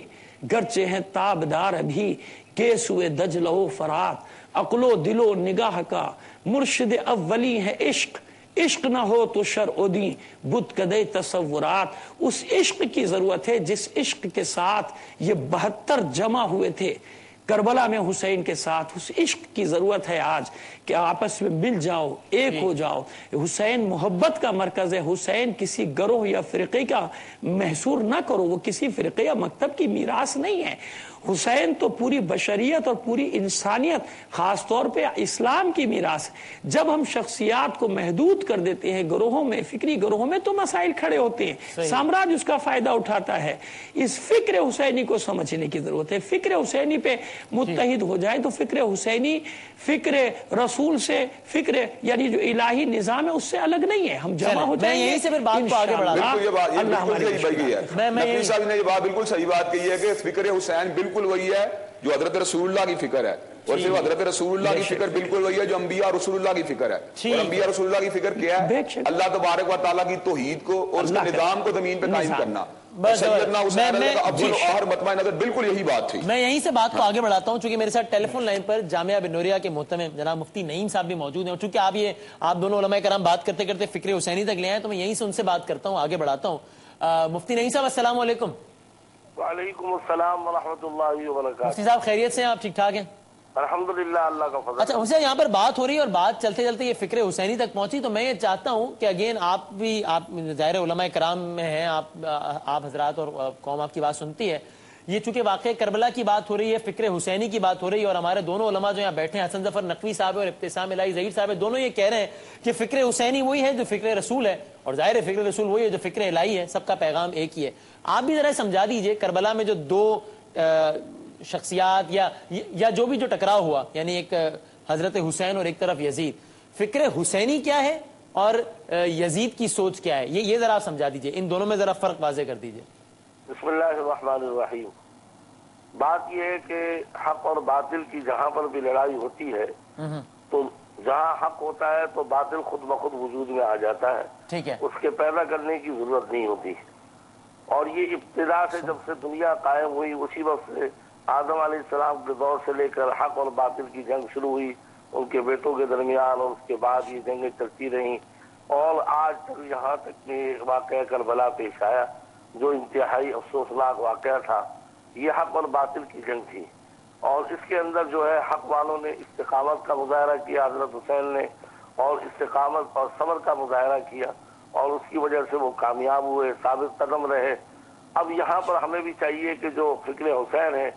گرچہ ہیں تابدار ابھی کے سوئے دجلہ و فرات، عقل و دل و نگاہ کا مرشد اولی ہے عشق، عشق نہ ہو تو شرعدی بت کدے تصورات۔ اس عشق کی ضرورت ہے جس عشق کے ساتھ یہ 72 جمع ہوئے تھے کربلا میں حسین کے ساتھ، اس عشق کی ضرورت ہے آج کہ آپس میں مل جاؤ، ایک ہو جاؤ۔ حسین محبت کا مرکز ہے، حسین کسی گروہ یا فرقے کا محصور نہ کرو، وہ کسی فرقے یا مکتب کی میراث نہیں ہے۔ حسین تو پوری بشریت اور پوری انسانیت، خاص طور پہ اسلام کی میراث ہے۔ جب ہم شخصیات کو محدود کر دیتے ہیں گروہوں میں، فکری گروہوں میں، تو مسائل کھڑے ہوتے ہیں، سامراج اس کا فائدہ اٹھاتا ہے۔ اس فکر حسینی کو سمجھنے کی ضرورت ہے۔ فکر حسینی پہ متحد ہو جائیں تو فکر حسینی فکر رسول سے، فکر یعنی جو الہی نظام ہے اس سے الگ نہیں ہے، ہم جمع ہو جائیں گے۔ یہیں سے پھر بات کو آگے بڑھا بالکل یہ بات بالکل صحیح ہے، نقوی صاحب نے یہ بات بالکل صحیح بات کہی ہے کہ فکر حسین بالکل وہی ہے जो हजरत रसूलुल्लाह की फिक्र है, और सिर्फ हजरत रसूलुल्लाह की फिक्र बिल्कुल वही है जो अंबिया रसूलुल्लाह की फिक्र है। और अंबिया रसूलुल्लाह की फिक्र क्या है? अल्लाह तबारक व तआला की तौहीद को और उसके निजाम को जमीन पे कायम करना। सैयदना हुसैन बिल्कुल यही बात थी। मैं यहीं से बात को आगे बढ़ाता हूं, चूंकि मेरे साथ टेलीफोन लाइन पर जामिया बिनूरिया के मोहतमिम जनाब मुफ्ती नईम साहब भी मौजूद हैं, और चूंकि आप दोनों उलमा कराम बात करते करते फिक्र हुसैनी तक ले आए, तो मैं यहीं से उनसे बात करता हूं, आगे बढ़ाता हूं। मुफ्ती नईम साहब अस्सलाम वालेकुम। वालेकुम अस्सलाम व रहमतुल्लाहि व बरकातहू। मुफ्ती साहब खैरियत से हैं, आप ठीक ठाक हैं? अल्हम्दुलिल्लाह, अल्लाह का फजल। अच्छा हुसैन, यहाँ पर बात हो रही है और बात चलते चलते ये फिक्र हुसैनी तक पहुंची, तो मैं ये चाहता हूँ कि अगेन आप ज़ाहिर उलमा कराम में हैं, आप हजरात और कौम आपकी बात सुनती है। ये चूंकि वाक़े करबला की बात हो रही है, फिक्र हुसैनी की बात हो रही है, और हमारे दोनों उलमा जो यहाँ बैठे हैं, हसन जफर नकवी साहब और इब्तिसाम इलाही ज़हीर साहब, दोनों ये कह रहे हैं कि फिक्र हुसैनी वही है जो फिक्र रसूल है, और जाहिर है फिक्र रसूल वही है जो फिक्र इलाही है, सबका पैगाम एक ही है। आप भी जरा समझा दीजिए, करबला में जो दो शख्सियात या जो भी जो टकराव हुआ, यानी एक हजरत हुसैन और एक तरफ यजीद, फिक्र हुसैनी क्या है और यजीद की सोच क्या है, ये जरा आप समझा दीजिए, इन दोनों में जरा फर्क वाज़े कर दीजिए। बिस्मिल्लाहिर्रहमानिर्रहीम। बात यह है कि हक और बातिल की जहाँ पर भी लड़ाई होती है, तो जहाँ हक होता है तो बातिल खुद ब खुद वजूद में आ जाता है, ठीक है, उसके पैदा करने की जरूरत नहीं होती। और ये इब्तिदा से जब से दुनिया कायम हुई, उसी वक्त से आदम अलैहिस्सलाम के दौर से लेकर हक और बातिल की जंग शुरू हुई, उनके बेटों के दरमियान, और उसके बाद ये जंगें चलती रहीं, और आज तक यहाँ तक कि वाक़या करबला पेश आया, जो इंतहाई अफसोसनाक वाक़या था। ये हक और बातिल की जंग थी, और इसके अंदर जो है हक वालों ने इस्तिकामत का मुजाहरा किया, हजरत हुसैन ने, और इस्तिकामत और सब्र का मुजाहरा किया, और उसकी वजह से वो कामयाब हुए, साबित कदम रहे। अब यहाँ पर हमें भी चाहिए कि जो फिक्र हुसैन है,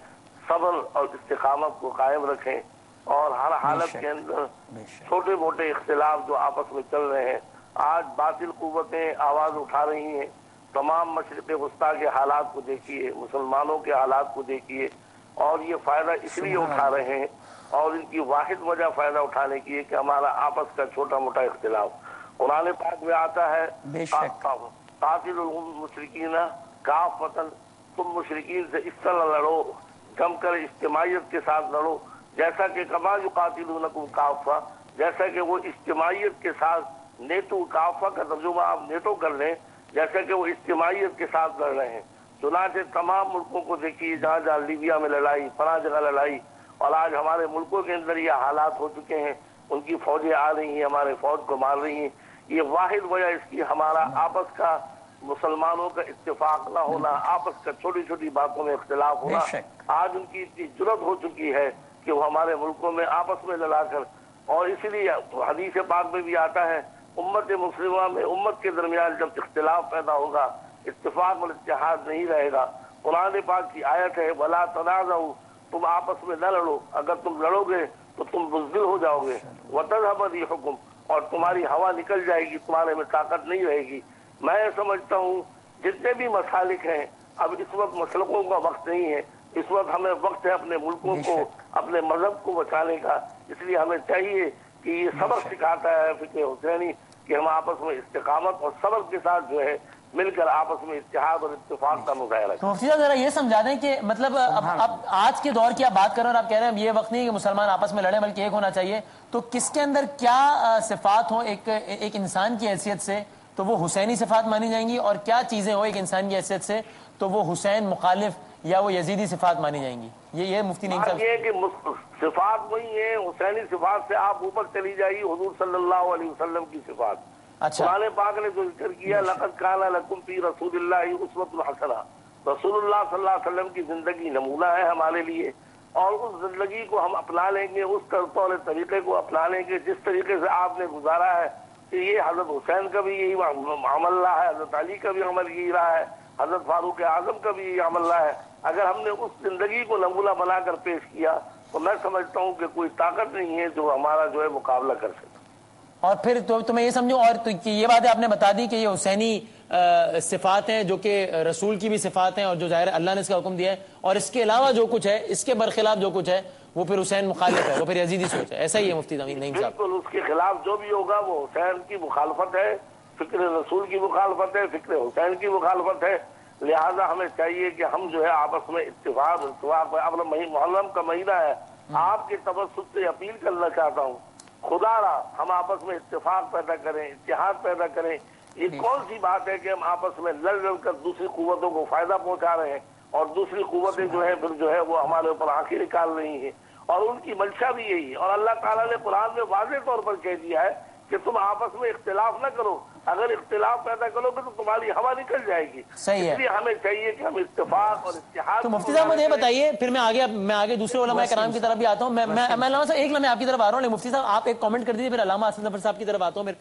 सब्र और इस्तिकामत को कायम रखें, और हर हालत के अंदर छोटे मोटे इख्तिलाफ जो आपस में चल रहे हैं, आज बातिल कुव्वतें आवाज उठा रही हैं। तमाम मशरिक़ वस्ता के हालात को देखिए, मुसलमानों के हालात को देखिए, और ये फायदा इसलिए उठा रहे हैं, और इनकी वाहिद वजह फायदा उठाने की है कि हमारा आपस का छोटा मोटा इख्तिलाफ। कुरान पाक में आता है, कातिलुल मुशरिकीन काफ़तन, तुम मुशरिकीन से इस तरह लड़ो, जमकर इज्तिमाइयत के साथ लड़ो, जैसा कि कमा युकातिलूनकुम काफ़ा, जैसा कि वो इज्तिमाइयत के साथ नेटो, काफ़ा का तर्जुमा आप नेटो कर लें, जैसा कि वो इज्तिमाइयत के साथ लड़ रहे हैं। चुनांचे तमाम मुल्कों को देखिए, जहाँ जहाँ लीबिया में लड़ाई, फला जगह लड़ाई, और आज हमारे मुल्कों के अंदर ये हालात हो चुके हैं, उनकी फौजें आ रही हैं, हमारे फौज को मार रही हैं। ये वाहिद वजह इसकी हमारा आपस का मुसलमानों का इत्तेफाक न होना, आपस का छोटी छोटी बातों में इख्तिलाफ होना। आज उनकी इतनी जुर्रत हो चुकी है कि वो हमारे मुल्कों में आपस में लड़ाकर, और इसीलिए हदीस पाक में भी आता है, उम्मत मुस्लिमा में उम्मत के दरमियान जब इख्तिलाफ पैदा होगा, इत्तेफाक और इत्तेहाद नहीं रहेगा। कुरान पाक की आयत है, वला तनाज़उ, तुम आपस में न लड़ो, अगर तुम लड़ोगे तो तुम बुज़दिल हो जाओगे, वतज़हब रिहुकुम, और तुम्हारी हवा निकल जाएगी, तुम्हारे में ताकत नहीं रहेगी। मैं समझता हूँ जितने भी मसालिक हैं, अब इस वक्त मसलकों का वक्त नहीं है, इस वक्त हमें वक्त है अपने मुल्कों को, अपने मजहब को बचाने का। इसलिए हमें चाहिए कि ये सबक सिखाता है फिक्र हुसैनी कि हम आपस में इस्तिकामत और सब्र के साथ जो है मिलकर आपस में इत्तेहाद और इत्तेफाक का मुजाहरा। तो मुफ्ती साहब जरा ये समझा दें कि मतलब अब आज के दौर की आप बात कर रहे हैं और आप कह रहे हैं ये वक्त नहीं कि मुसलमान आपस में लड़े, बल्कि एक होना चाहिए, तो किसके अंदर क्या सिफात हो एक इंसान की हैसियत से तो वो हुसैनी सिफात मानी जाएंगी, और क्या चीजें हो एक इंसान की हैसियत से तो वो हुसैन मुखालिफ या वो यजीदी सिफात मानी जाएंगी? ये मुफ्ती नईम साहब, ये कि सिफात वही है, हुसैनी सिफात से आप ऊपर चली जाइए हुजूर सल्लल्लाहु अलैहि वसल्लम की सिफात। अच्छा, कुरान पाक ने जो जिक्र किया, लक़द काना लकुम फी रसूलिल्लाहि उस्वतुन हसना, रसूलुल्लाह सल्लल्लाहु अलैहि वसल्लम की जिंदगी नमूना है हमारे लिए, और उस जिंदगी को हम अपना लेंगे, उस तौर तरीके को अपना लेंगे जिस तरीके से आपने गुजारा है। कि ये हजरत हुसैन का भी यही अमल रहा है, हजरत अली का भी अमल यही रहा है, हजरत फारूक आजम का भी यही अमल रहा है। अगर हमने उस जिंदगी को नमूना बनाकर पेश किया तो मैं समझता हूँ कि कोई ताकत नहीं है जो हमारा जो है मुकाबला कर सके। और फिर तो मैं ये समझूं, और तो ये बात आपने बता दी कि ये हुसैनी सिफात हैं जो कि रसूल की भी सिफात हैं, और जो जाहिर अल्लाह ने इसका हुक्म दिया है, और इसके अलावा जो कुछ है, इसके बरखिलाफ जो कुछ है, वो फिर हुसैन मुखालिफ है, वो फिर यजीदी सोच है। ऐसा ही है मुफ्ती नईम साहब? बिल्कुल, उसके खिलाफ जो भी होगा वो हुसैन की मुखालफत है, फिक्र रसूल की मुखालफत है, फिक्र हुसैन की मुखालफत है। لہذا ہمیں چاہیے کہ ہم جو ہے آپس میں اتفاق اب محرم کا مہینہ ہے، آپ کے توسط سے اپیل کرنا چاہتا ہوں، خدا را ہم آپس میں اتفاق پیدا کریں، اتحاد پیدا کریں۔ یہ کون سی بات ہے کہ ہم آپس میں لڑ کر دوسری قوتوں کو فائدہ پہنچا رہے ہیں اور دوسری قوتیں جو ہے پھر جو ہے وہ ہمارے اوپر آنکھیں نکال رہی ہیں، اور ان کی منشا بھی یہی ہے۔ اور اللہ تعالیٰ نے قرآن میں واضح طور پر کہہ دیا ہے کہ تم آپس میں اختلاف نہ کرو، اگر اختلاف پیدا کرو گے تو تمہاری ہوا نکل جائے گی۔ صحیح ہے، اس لیے ہمیں چاہیے کہ ہم اتفاق اور اتحاد۔ تو مفتی صاحب مجھے یہ بتائیے، پھر میں آگے دوسرے علماء کرام کی طرف بھی آتا ہوں۔ میں علامہ صاحب ایک لمحے آپ کی طرف آ رہا ہوں، لیکن مفتی صاحب آپ ایک کامنٹ کر دیجیے، پھر علامہ حسن ظفر صاحب کی طرف آتا ہوں، میں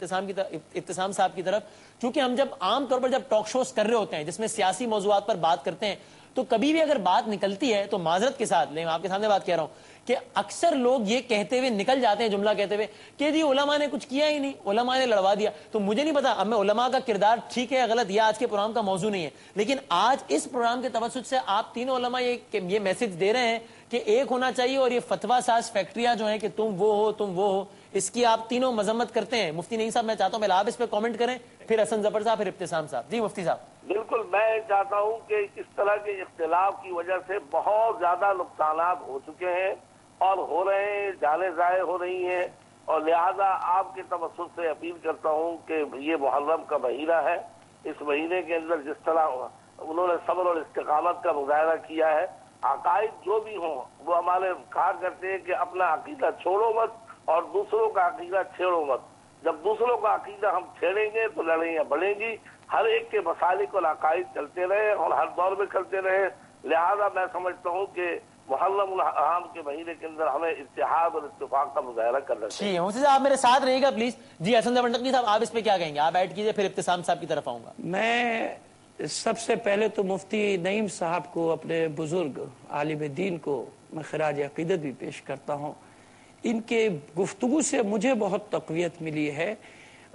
ابتسام صاحب کی طرف۔ چونکہ ہم جب عام طور پر جب ٹاک شوز کر رہے ہوتے ہیں جس میں سیاسی موضوعات پر بات کرتے ہیں، تو کبھی بھی اگر بات نکلتی ہے تو معذرت کے ساتھ، لیکن آپ کے سامنے بات کہہ رہا ہوں کہ اکثر لوگ یہ کہتے ہوئے نکل جاتے ہیں، جملہ کہتے ہوئے کہ جی علماء نے کچھ کیا ہی نہیں، علماء نے لڑوا دیا۔ تو مجھے نہیں پتا اب میں علماء کا کردار ٹھیک ہے یا غلط، یہ آج کے پروگرام کا موضوع نہیں ہے، لیکن آج اس پروگرام کے توسط سے آپ تینوں علماء یہ میسج دے رہے ہیں کہ ایک ہونا چاہیے، اور یہ فتویٰ ساز فیکٹریاں جو ہیں کہ تم وہ ہو، اس کی آپ تینوں مذمت کرتے ہیں۔ مفتی نعیم صاحب میں چاہتا ہوں پہلے آپ اس پہ کامنٹ کریں، پھر حسن ظفر صاحب، پھر ابتسام صاحب۔ جی مفتی صاحب۔ بالکل، میں چاہتا ہوں کہ اس طرح کے اختلاف کی وجہ سے بہت زیادہ نقصانات ہو چکے ہیں اور ہو رہے ہیں، جانیں ضائع ہو رہی ہیں، اور لہذا آپ کے توسط سے اپیل کرتا ہوں کہ یہ محرم کا مہینہ ہے، اس مہینے کے اندر جس طرح انہوں نے صبر اور استقامت کا مظاہرہ کیا ہے، عقائد جو بھی ہوں وہ ہمارے کہا کرتے ہیں کہ اپنا عقیدہ چھوڑو مت اور دوسروں کا عقیدہ چھیڑو مت۔ جب دوسروں کا عقیدہ ہم چھیڑیں گے تو لڑائیاں بڑھیں گی۔ ہر ایک کے مسالک اور عقائد چلتے رہے اور ہر دور میں چلتے رہے، لہذا میں سمجھتا ہوں کہ محرم الحرام کے مہینے کے اندر ہمیں اتحاد اور اتفاق کا مظاہرہ کرنا چاہیے۔ مفتی صاحب آپ میرے ساتھ رہیے گا پلیز۔ جی حسن ظفر صاحب آپ اس پہ کیا کہیں گے؟ آپ ایڈ کیجئے، پھر ابتسام صاحب کی طرف آؤں گا۔ میں سب سے پہلے تو مفتی نعیم صاحب کو، اپنے بزرگ عالم دین کو میں خراج عقیدت بھی پیش کرتا ہوں۔ ان کے گفتگو سے مجھے بہت تقویت ملی ہے،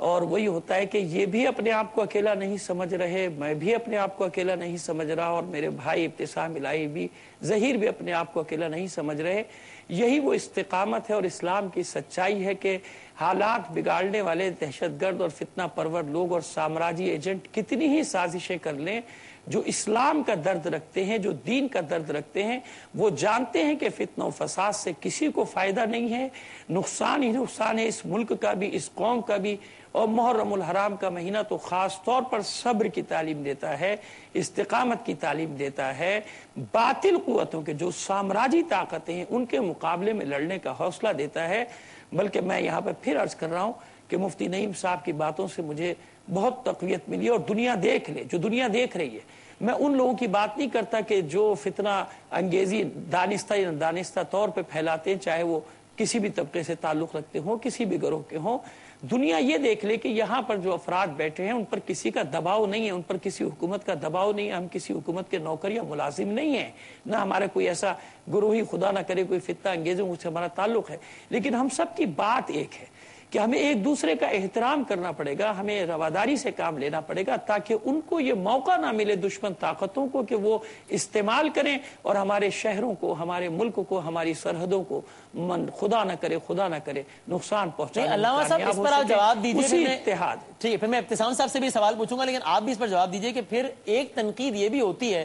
اور وہی ہوتا ہے کہ یہ بھی اپنے آپ کو اکیلا نہیں سمجھ رہے، میں بھی اپنے آپ کو اکیلا نہیں سمجھ رہا، اور میرے بھائی ابتسام الہی بھی، ظہیر بھی اپنے آپ کو اکیلا نہیں سمجھ رہے۔ یہی وہ استقامت ہے اور اسلام کی سچائی ہے کہ حالات بگاڑنے والے دہشت گرد اور فتنہ پرور لوگ اور سامراجی ایجنٹ کتنی ہی سازشیں کر لیں، جو اسلام کا درد رکھتے ہیں، جو دین کا درد رکھتے ہیں، وہ جانتے ہیں کہ فتنہ و فساد سے کسی کو فائدہ نہیں ہے، نقصان ہی نقصان ہے، اس ملک کا بھی، اس قوم کا بھی۔ اور محرم الحرام کا مہینہ تو خاص طور پر صبر کی تعلیم دیتا ہے، استقامت کی تعلیم دیتا ہے، باطل قوتوں کے جو سامراجی طاقتیں ہیں ان کے مقابلے میں لڑنے کا حوصلہ دیتا ہے۔ بلکہ میں یہاں پہ پھر عرض کر رہا ہوں کہ مفتی نعیم صاحب کی باتوں سے مجھے بہت تقویت ملی، اور دنیا دیکھ لے، جو دنیا دیکھ رہی ہے۔ میں ان لوگوں کی بات نہیں کرتا کہ جو فتنہ انگیزی دانستہ یا دانستہ طور پہ پھیلاتے ہیں، چاہے وہ کسی بھی طبقے سے تعلق رکھتے ہوں، کسی بھی گروہ کے ہوں۔ دنیا یہ دیکھ لے کہ یہاں پر جو افراد بیٹھے ہیں ان پر کسی کا دباؤ نہیں ہے، ان پر کسی حکومت کا دباؤ نہیں ہے، ہم کسی حکومت کے نوکر یا ملازم نہیں ہیں، نہ ہمارا کوئی ایسا گروہی، خدا نہ کرے کوئی فتنہ انگیزوں سے ہمارا تعلق ہے، لیکن ہم سب کی بات ایک ہے کہ ہمیں ایک دوسرے کا احترام کرنا پڑے گا، ہمیں رواداری سے کام لینا پڑے گا، تاکہ ان کو یہ موقع نہ ملے، دشمن طاقتوں کو، کہ وہ استعمال کریں اور ہمارے شہروں کو، ہمارے ملک کو، ہماری سرحدوں کو خدا نہ کرے نقصان پہنچائیں۔ علامہ صاحب اس پر آپ جواب دیجیے، اتحاد۔ ٹھیک ہے، پھر میں ابتسام صاحب سے بھی سوال پوچھوں گا، لیکن آپ بھی اس پر جواب دیجیے کہ پھر ایک تنقید یہ بھی ہوتی ہے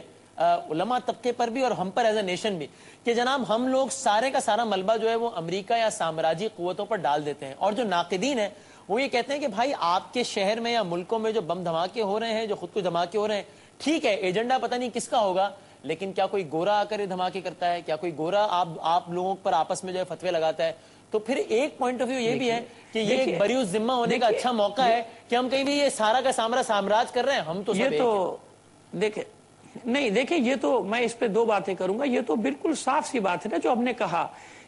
علماء طبقے پر بھی اور ہم پر ایز اے نیشن بھی، کہ جناب ہم لوگ سارے کا سارا ملبہ جو ہے وہ امریکہ یا سامراجی قوتوں پر ڈال دیتے ہیں، اور جو ناقدین ہیں وہ یہ کہتے ہیں کہ بھائی آپ کے شہر میں یا ملکوں میں جو بم دھماکے ہو رہے ہیں، جو خود کو دھماکے ہو رہے ہیں، ٹھیک ہے ایجنڈا پتہ نہیں کس کا ہوگا، لیکن کیا کوئی گورا آ کر یہ دھماکے کرتا ہے؟ کیا کوئی گورا آپ لوگوں پر آپس میں جو ہے فتوے لگاتا ہے؟ تو پھر ایک پوائنٹ آف ویو یہ بھی ہے کہ یہ ایک بریء ذمہ ہونے کا اچھا موقع ہے کہ ہم کہیں بھی یہ سارا کا سامراج کر رہے ہیں، ہم تو یہ تو دیکھیں یہ تو میں اس پہ دو باتیں کروں گا۔ یہ تو بالکل صاف سی بات ہے نا، جو ہم نے کہا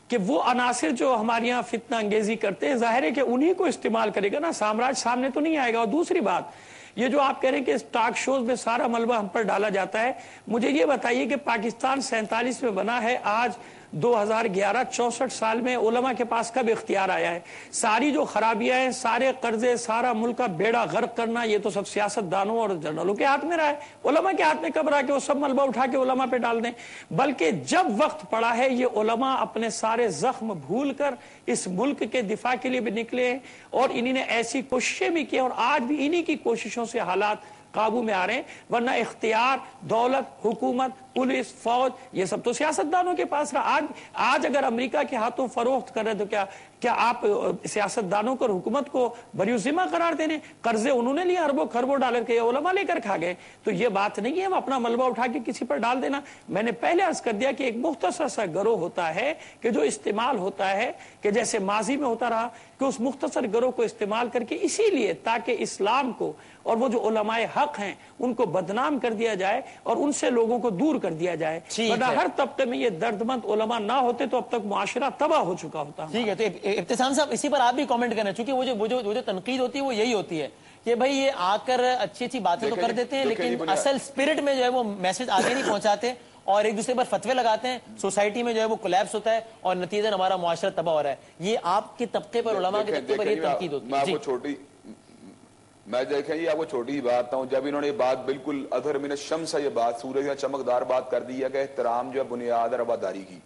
کہ وہ عناصر جو ہمارے یہاں فتنہ انگیزی کرتے ہیں، ظاہر ہے کہ انہی کو استعمال کرے گا نا، سامراج سامنے تو نہیں آئے گا۔ اور دوسری بات یہ جو آپ کہہ رہے ہیں کہ ٹاک شوز میں سارا ملبہ ہم پر ڈالا جاتا ہے، مجھے یہ بتائیے کہ پاکستان 47 میں بنا ہے، آج 2011 64 سال میں علماء کے پاس کب اختیار آیا ہے؟ ساری جو خرابیاں ہیں، سارے قرضے، سارا ملک کا بیڑا غرق کرنا، یہ تو سب سیاست دانوں اور جنرلوں کے ہاتھ میں رہا ہے۔ علماء کے ہاتھ میں کب رہا کہ وہ سب ملبہ اٹھا کے علماء پہ ڈال دیں؟ بلکہ جب وقت پڑا ہے، یہ علماء اپنے سارے زخم بھول کر اس ملک کے دفاع کے لیے بھی نکلے ہیں، اور انہی نے ایسی کوششیں بھی کی، اور آج بھی انہی کی کوششوں سے حالات काबू में आ रहे हैं, वरना इख्तियार, दौलत, हुकूमत, पुलिस, फौज, ये सब तो सियासतदानों के पास रहा। आज अगर अमेरिका के हाथों फरोख्त कर रहे तो क्या आप सियासतदानों को और हुकूमत को बरियुज़िम्मा करार देने? कर्जे उन्होंने लिए अरबों खरबों डॉलर के, उलमा लेकर खा गए। तो ये बात नहीं है अपना मलबा उठा के किसी पर डाल देना। मैंने पहले अर्ज कर दिया कि एक मुख्तसर सा गिरोह होता है कि जो इस्तेमाल होता है, कि जैसे माजी में होता रहा कि उस मुख्तसर गिरोह को इस्तेमाल करके इसीलिए ताकि इस्लाम को और वो जो उलमाए हक हैं उनको बदनाम कर दिया जाए और उनसे लोगों को दूर कर दिया जाए। वरना हर तबके में ये दर्दमंद उलमा ना होते तो अब तक मुआशरा तबाह हो चुका होता। ठीक है, तो इब्तिसाम साहब इसी पर आप भी कमेंट करें, क्योंकि वो जो तनकीद होती है वो यही होती है कि भाई ये आकर अच्छी अच्छी बातें तो कर देते हैं लेकिन असल स्पिरिट में जो है वो मैसेज आगे नहीं पहुंचाते और एक दूसरे पर फतवे लगाते हैं। सोसाइटी में जो है वो कोलैप्स होता है और नतीजन हमारा मुआशरा तबाह हो रहा है। ये आपके तबके पर, उलमा के तबके पर ये तनकीद होती है। मैं देखें ये आपको छोटी बात हूँ, जब इन्होंने बात बिल्कुल अधर मिन शम्स ये बात, सूरज में चमकदार बात कर दी है कि एहतराम जो है बुनियाद और आबादारी की।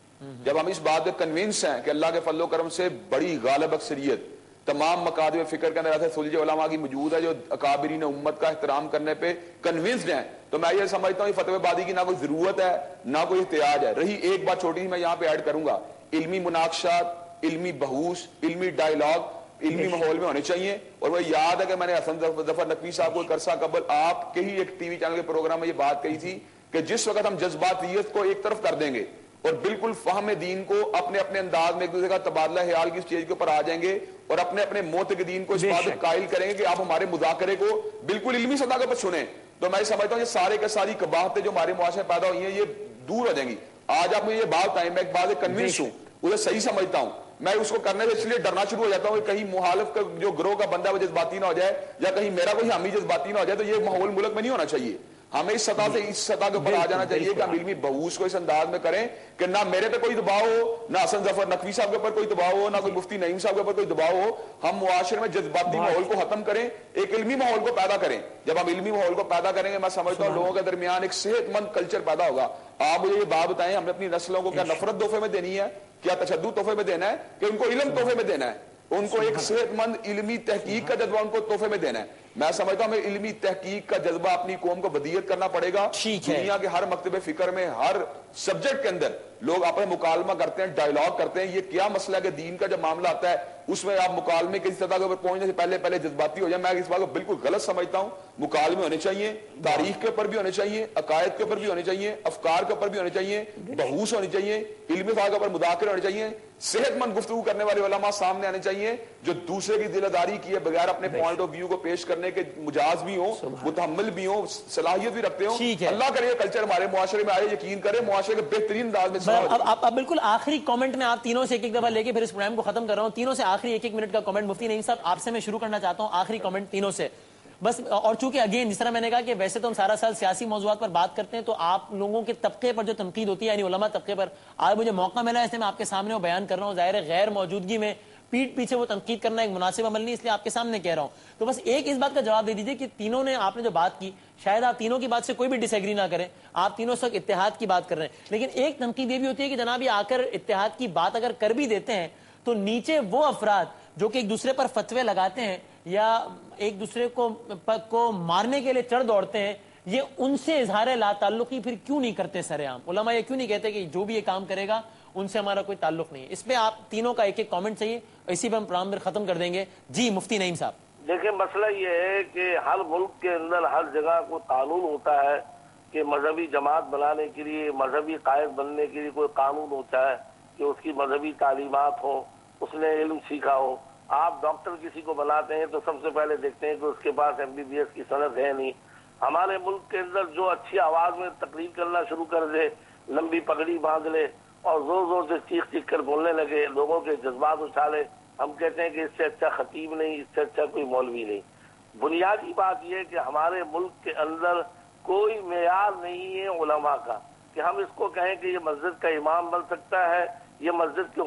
जब हम इस बात पे कन्विंस हैं कि अल्लाह के फजल करम से बड़ी गालिब अक्सरियत तमाम मकादमे फिक्र के अंदर सुलझ उलमा की मौजूद है जो अकाबरीन उम्मत का एहतराम करने पे कन्विंस्ड हैं, तो मैं ये समझता हूँ फतवेबाजी की ना कोई जरूरत है ना कोई एहतियाज है। रही एक बात छोटी सी मैं यहाँ पे ऐड करूंगा, इल्मी मुनाकशात, इल्मी बहूस, इल्मी डायलॉग इल्मी माहौल में होने चाहिए। और मुझे याद है कि मैंने हसन जफर नकवी साहब को करसा कबल आपके ही एक टीवी चैनल के प्रोग्राम में ये बात कही थी कि जिस वक्त हम जज्बातियत को एक तरफ कर देंगे और बिल्कुल फहम दीन को अपने अपने अंदाज में एक दूसरे का तबादला ख्याल की स्टेज के ऊपर आ जाएंगे और अपने अपने मोतकदीन को इस बात कायल करेंगे कि आप हमारे मुजाकरे को बिल्कुल इल्मी सतह के ऊपर सुने, तो मैं समझता हूँ ये सारे के सारी कबाहतें जो हमारे मुआशरे में पैदा हुई हैं ये दूर हो जाएंगी। आज आप मुझे ये बात बताएं, मैं एक बात कन्विंस हूँ, उसे सही समझता हूँ, मैं उसको करने से इसलिए डरना शुरू हो जाता हूँ कहीं मुहालिफ का जो ग्रोह का बंदा वो जज्बाती ना हो जाए या कहीं मेरा कोई हामी जज्बाती ना हो जाए। तो ये माहौल मुल्क में नहीं होना चाहिए। हमें इस सतह से इस सतह के ऊपर आ जाना चाहिए कि हम इल्मी बहूस को इस अंदाज में करें कि ना मेरे पे कोई दबाव हो, ना हसन जफर नकवी साहब के ऊपर कोई दबाव हो, ना कोई मुफ्ती नईम साहब के ऊपर कोई दबाव हो। हम मुआशरे में जज्बाती माहौल को खत्म करें, एक इल्मी माहौल को पैदा करें। जब हम इल्मी माहौल को पैदा करेंगे मैं समझता हूँ लोगों के दरमियान एक सेहतमंद कल्चर पैदा होगा। आप मुझे ये बात बताएं, हमने अपनी नस्लों को क्या नफरत तोहफे में देनी है, क्या तशद्दुद तोहफे में देना है, कि उनको इल्म तोहफे में देना है, उनको एक सेहतमंद इल्मी तहकीक का जज्बा उनको तोहफे में देना है। मैं समझता हूं हमें इल्मी तहकीक का जज्बा अपनी कौम को बदियत करना पड़ेगा। दुनिया के हर मकतबे फिक्र में हर सब्जेक्ट के अंदर लोग आपस में मुकालमा करते हैं, डायलॉग करते हैं। ये क्या मसला है कि दीन का जब मामला आता है उसमें आप मुकालमे किसी सतह के ऊपर पहुंचने से पहले जज्बाती हो जाए, मैं इस बात को बिल्कुल गलत समझता हूं। मुकालमे होने चाहिए, तारीख के ऊपर भी होने चाहिए, अकायद के ऊपर भी होने चाहिए, अफकार के ऊपर भी होने चाहिए, बहूस होनी चाहिए, इल्मी के ऊपर मुदाखरे होने चाहिए, सेहतमंद गुफ्तगू करने वाले उलमा सामने आने चाहिए जो दूसरे की दिलदारी किए बगैर अपने पॉइंट ऑफ व्यू को पेश करने के मुजाज भी हो, मुतहम्मिल भी हो, सलाहियत भी रखते हो। अल्लाह करे कल्चर हमारे मुआशरे में आए, यकीन करें मुआशरे के बेहतरीन अंदाज में। अब बिल्कुल आखिरी कमेंट में आप तीनों से एक एक दफा लेके फिर इस प्रोग्राम को खत्म कर रहा हूं। तीनों से आखिरी एक एक मिनट का कमेंट मुफ्ती नईम साहब आपसे मैं शुरू करना चाहता हूं, आखिरी कमेंट तीनों से बस। और चूंकि अगेन जिस तरह मैंने कहा कि वैसे तो हम सारा साल सियासी मौजूदात पर बात करते हैं, तो आप लोगों के तबके पर जो तनकीद होती है यानी उलमा तबके पर, आज मुझे मौका मिला है इसलिए मैं आपके सामने वो बयान कर रहा हूँ। जाहिर है गैर मौजूदगी में पीठ पीछे वो तनकीद करना एक मुनासिब अमल नहीं, इसलिए आपके सामने कह रहा हूं। तो बस एक इस बात का जवाब दे दीजिए कि तीनों ने आपने जो बात की, शायद आप तीनों की बात से कोई भी डिसएग्री ना करें, आप तीनों सब इत्तेहाद की बात कर रहे हैं, लेकिन एक तनकीद ये भी होती है कि जनाब ये आकर इत्तेहाद की बात अगर कर भी देते हैं तो नीचे वो अफराद जो कि एक दूसरे पर फतवे लगाते हैं या एक दूसरे को मारने के लिए चढ़ दौड़ते हैं, ये उनसे इजहार ला ताल्लुकी फिर क्यों नहीं करते सरेआम? उलमा ये क्यों नहीं कहते कि जो भी ये काम करेगा उनसे हमारा कोई ताल्लुक नहीं है? इस पे आप तीनों का एक एक कमेंट चाहिए, इसी पे हम प्रोग्राम में खत्म कर देंगे। जी मुफ्ती नईम साहब। देखिए मसला ये है कि हर मुल्क के अंदर हर जगह को कानून होता है कि मजहबी जमात बनाने के लिए, मजहबी कायद बनने के लिए कोई कानून होता है कि उसकी मजहबी तालीमात हो, उसने इल्म सीखा हो। आप डॉक्टर किसी को बनाते हैं तो सबसे पहले देखते हैं कि उसके पास MBBS की सनद है नहीं। हमारे मुल्क के अंदर जो अच्छी आवाज में तकरीर करना शुरू कर दे, लंबी पगड़ी बांध ले और जोर जोर से चीख चीख कर बोलने लगे, लोगों के जज्बात उछाले, हम कहते हैं कि इससे अच्छा खतीब नहीं, इससे अच्छा कोई मौलवी नहीं। बुनियादी बात यह है कि हमारे मुल्क के अंदर कोई मेयार नहीं है उलमा का कि हम इसको कहें कि ये मस्जिद का इमाम बन सकता है, ये मस्जिद के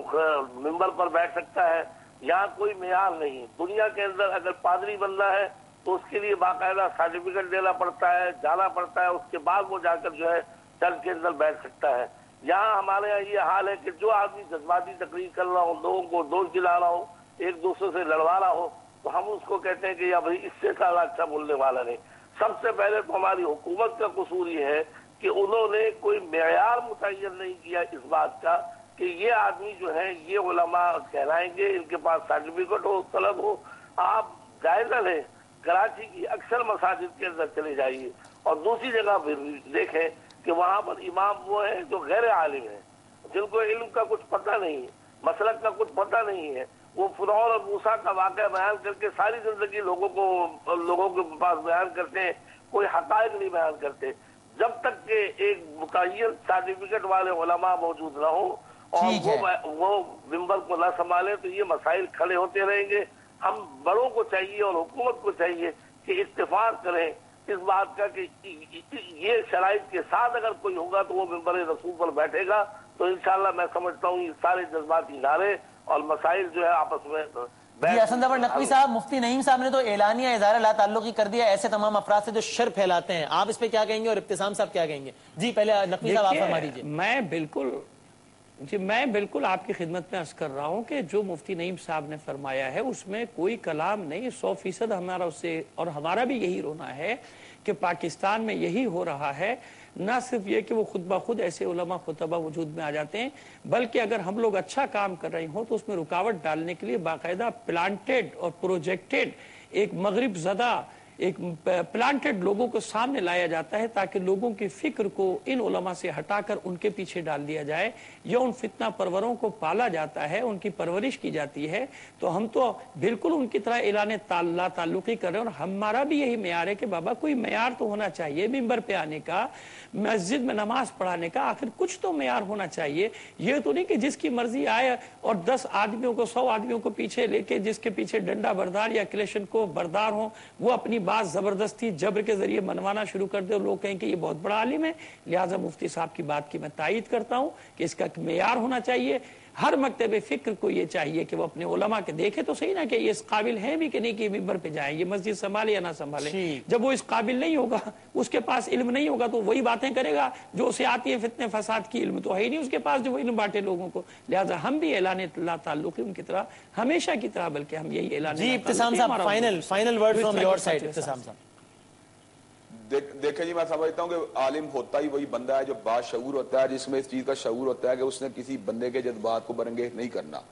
मिंबर पर बैठ सकता है, यहाँ कोई मेयार नहीं। दुनिया के अंदर अगर पादरी बनना है तो उसके लिए बाकायदा सर्टिफिकेट देना पड़ता है, जाना पड़ता है, उसके बाद वो जाकर जो है चर्च के अंदर बैठ सकता है। यहाँ हमारे यहाँ ये हाल है कि जो आदमी जज्बाती तकरीर कर रहा हो, लोगों को दोष दिला रहा हो, एक दूसरे से लड़वा रहा हो, तो हम उसको कहते हैं कि या भाई इससे ज्यादा अच्छा बोलने वाला नहीं। सबसे पहले तो हमारी हुकूमत का कसूर ये है कि उन्होंने कोई मेयार मुतय्यन नहीं किया इस बात का कि ये आदमी जो है ये उलमा कहलाएंगे, इनके पास सर्टिफिकेट हो, तलब हो। आप जायजा लें, कराची की अक्सर मसाजिद के अंदर चले जाइए और दूसरी जगह फिर देखें कि वहाँ पर इमाम वो हैं जो गैर आलिम हैं, जिनको इल्म का कुछ पता नहीं है, मसलक का कुछ पता नहीं है। वो फिरौन और मूसा का वाक़या बयान करके सारी जिंदगी लोगों के पास बयान करते हैं, कोई हक़ाइक़ नहीं बयान करते। जब तक के एक मुतय्यन सर्टिफिकेट वाले उलमा मौजूद न हो और वो मिंबर को न संभाले तो ये मसाइल खड़े होते रहेंगे। हम बड़ों को चाहिए और हुकूमत को चाहिए कि इत्तेफाक करें इस बात का कि ये शराइत के साथ अगर कोई होगा तो वो मिंबर रसूल पर बैठेगा, तो इंशाअल्लाह मैं समझता हूँ ये सारे जज्बाती नारे और मसाइल जो है आपस में। जी हसन ज़फ़र नकवी साहब, मुफ्ती नईम साहब ने तो एलानिया इज़हार ला ताल्लुकी कर दिया ऐसे तमाम अफराद से जो शर फैलाते हैं, आप इस पे क्या कहेंगे और इब्तिसाम साहब क्या कहेंगे? जी पहले नकवी साहब आप फरमा दीजिए। मैं बिल्कुल आपकी खिदमत में अर्ज कर रहा हूँ कि जो मुफ्ती नईम साहब ने फरमाया है उसमें कोई कलाम नहीं, 100% हमारा उससे और हमारा भी यही रोना है कि पाकिस्तान में यही हो रहा है। ना सिर्फ ये कि वो खुद ब खुद ऐसे उलमा खुतबा वजूद में आ जाते हैं, बल्कि अगर हम लोग अच्छा काम कर रहे हो तो उसमें रुकावट डालने के लिए बाकायदा प्लांटेड और प्रोजेक्टेड एक मगरिब ज़दा एक प्लांटेड लोगों को सामने लाया जाता है ताकि लोगों की फिक्र को इन उलमा से हटाकर उनके पीछे डाल दिया जाए या उन फितना परवरों को पाला जाता है, उनकी परवरिश की जाती है। तो हम तो बिल्कुल उनकी तरह ऐलान ला ताल्लुकी कर रहे हैं और हमारा भी यही मेयार है कि बाबा कोई मेयार तो होना चाहिए मिंबर पे आने का, मस्जिद में नमाज पढ़ाने का, आखिर कुछ तो मेयार होना चाहिए। ये तो नहीं कि जिसकी मर्जी आए और 10 आदमियों को 100 आदमियों को पीछे लेके जिसके पीछे डंडा बरदार या क्लेशन को बरदार हो वो अपनी बात जबरदस्ती जबर के जरिए मनवाना शुरू कर दे और लोग कहें कि ये बहुत बड़ा आलिम है। लिहाजा मुफ्ती साहब की बात की मैं तायीद करता हूं कि इसका मेयार होना चाहिए। हर मकतब फिक्र को ये चाहिए कि वो अपने उलमा के देखे तो सही ना कि ये इस काबिल है भी कि नहीं कि मिंबर पे जाए, ये मस्जिद संभाले या ना संभाले। जब वो इस काबिल नहीं होगा, उसके पास इल्म नहीं होगा तो वही बातें करेगा जो उसे आती है फितने फसाद की। इल्म तो है ही नहीं उसके पास जो वो इल्म बांटे लोगों को। लिहाजा हम भी ऐलान ला ताल्लुकी उनकी तरह हमेशा की तरह बल्कि हम यही ऐलान। जी इब्तिसाम साहब, final word from your side. Ibtisam साहब देखें जी, मैं समझता हूँ कि आलिम होता ही वही बंदा है जो बाशऊर होता है, जिसमें इस चीज का शऊर होता है कि उसने किसी बंदे के जज्बात को बरंगेज नहीं करना,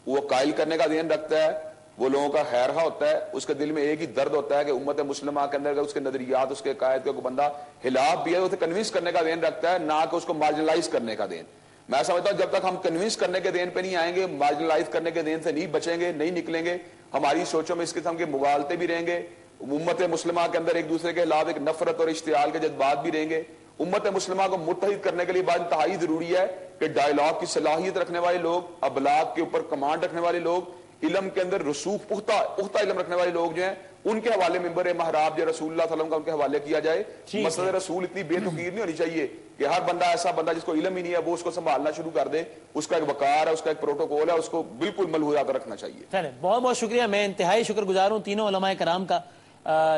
वो कायल करने का ध्यान रखता है, वो लोगों का खैरहा होता है, उसके दिल में एक ही दर्द होता है कि उम्मत मुस्लिमा के अंदर उसके नजरियात उसके कायद के बंदा खिलाफ भी है, उसे कन्विंस करने का ध्यान रखता है, ना कि उसको मार्जिनलाइज करने का देन। मैं समझता हूँ जब तक हम कन्विंस करने के देन पे नहीं आएंगे, मार्जिनलाइज करने के देन से नहीं बचेंगे, नहीं निकलेंगे, हमारी सोचों में इस किस्म के मुगालते भी रहेंगे, उम्मत मुस्लिमा के अंदर एक दूसरे के खिलाफ एक नफरत और इश्तियाल के जज्बात भी रहेंगे। उम्मत मुस्लिमा को मुत्तहिद करने के लिए बात इंतहाई जरूरी है कि डायलॉग की सलाहियत रखने वाले लोग, अबलाग के ऊपर कमांड रखने वाले लोग, इल्म के अंदर रसूख पुख्ता इल्म रखने वाले लोग जो हैं उनके हवाले मिंबर महराब जो रसूलुल्लाह सल्लल्लाहु अलैहि वसल्लम का उनके हवाले किया जाए। मसला रसूल इतनी बेतुकीर नहीं होनी चाहिए कि हर बंदा ऐसा बंदा जिसको इल्म ही नहीं है वो उसको संभालना शुरू कर दे। उसका एक वकार है, उसका एक प्रोटोकॉल है, उसको बिल्कुल मलहूजा कर रखना चाहिए। बहुत बहुत शुक्रिया। मैं इंतहाई शुक्रगुजार हूँ तीनों उलमाए कराम का,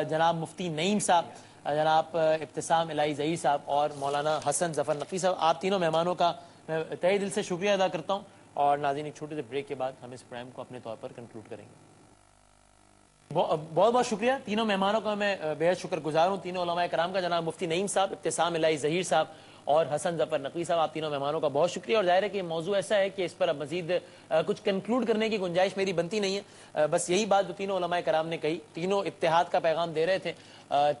जनाब मुफ्ती नईम साहब, जनाब इब्तिसाम इलाही ज़हीर साहब और मौलाना हसन ज़फ़र नकवी साहब। आप तीनों मेहमानों का मैं तहे दिल से शुक्रिया अदा करता हूँ। और नाज़रीन, एक छोटे से ब्रेक के बाद हम इस प्रोग्राम को अपने तौर पर कंक्लूड करेंगे। बहुत बहुत शुक्रिया तीनों मेहमानों का, मैं बेहद शुक्रगुजार हूँ तीनों उलमाए कराम का, जनाब मुफ्ती नईम साहब, इब्तिसाम इलाही ज़हीर साहब और हसन ज़फ़र नकवी साहब। आप तीनों मेहमानों का बहुत शुक्रिया। और जाहिर है कि मौजू ऐसा है कि इस पर अब मजीद कुछ कंक्लूड करने की गुंजाइश मेरी बनती नहीं है। बस यही बात जो तीनों उलमाए कराम ने कही, तीनों इत्तेहाद का पैगाम दे रहे थे,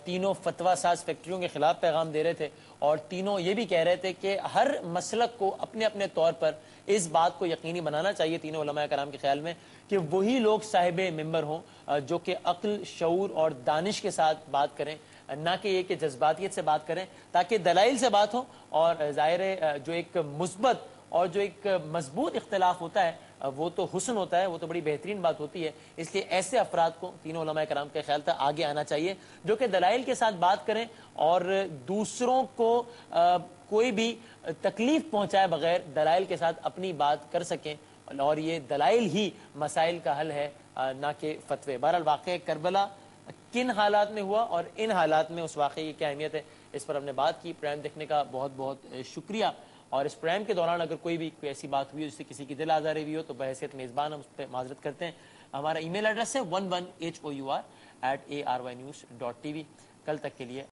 तीनों फतवा साज फैक्ट्रियों के खिलाफ पैगाम दे रहे थे और तीनों ये भी कह रहे थे कि हर मसलक को अपने अपने तौर पर इस बात को यकीनी बनाना चाहिए तीनों उलमाए कराम के ख्याल में कि वही लोग साहिब मिंबर हों जो कि अक्ल, शऊर और दानिश के साथ बात करें, ना कि ये कि जज्बातियत से बात करें, ताकि दलाइल से बात हो। और ज़ाहिर है जो एक मुस्बत और जो एक मजबूत इख्तिलाफ होता है वो तो हुस्न होता है, वो तो बड़ी बेहतरीन बात होती है। इसलिए ऐसे अफराद को तीनों उलमाए कराम के ख्याल था आगे आना चाहिए जो कि दलाइल के साथ बात करें और दूसरों को कोई भी तकलीफ पहुंचाए बगैर दलाइल के साथ अपनी बात कर सकें। और ये दलाइल ही मसाइल का हल है, ना कि फतवे। बहरहाल वाक़या करबला किन हालात में हुआ और इन हालात में उस वाक़े की क्या अहमियत है, इस पर हमने बात की। प्रोग्राम देखने का बहुत बहुत शुक्रिया। और इस प्रोग्राम के दौरान अगर कोई ऐसी बात हुई जिससे किसी की दिल आज़ारी हुई हो तो बहैसियत मेज़बान हम उस पर माजरत करते हैं। हमारा ईमेल एड्रेस है 11hour@arYnews.tv। کل تک کے لیے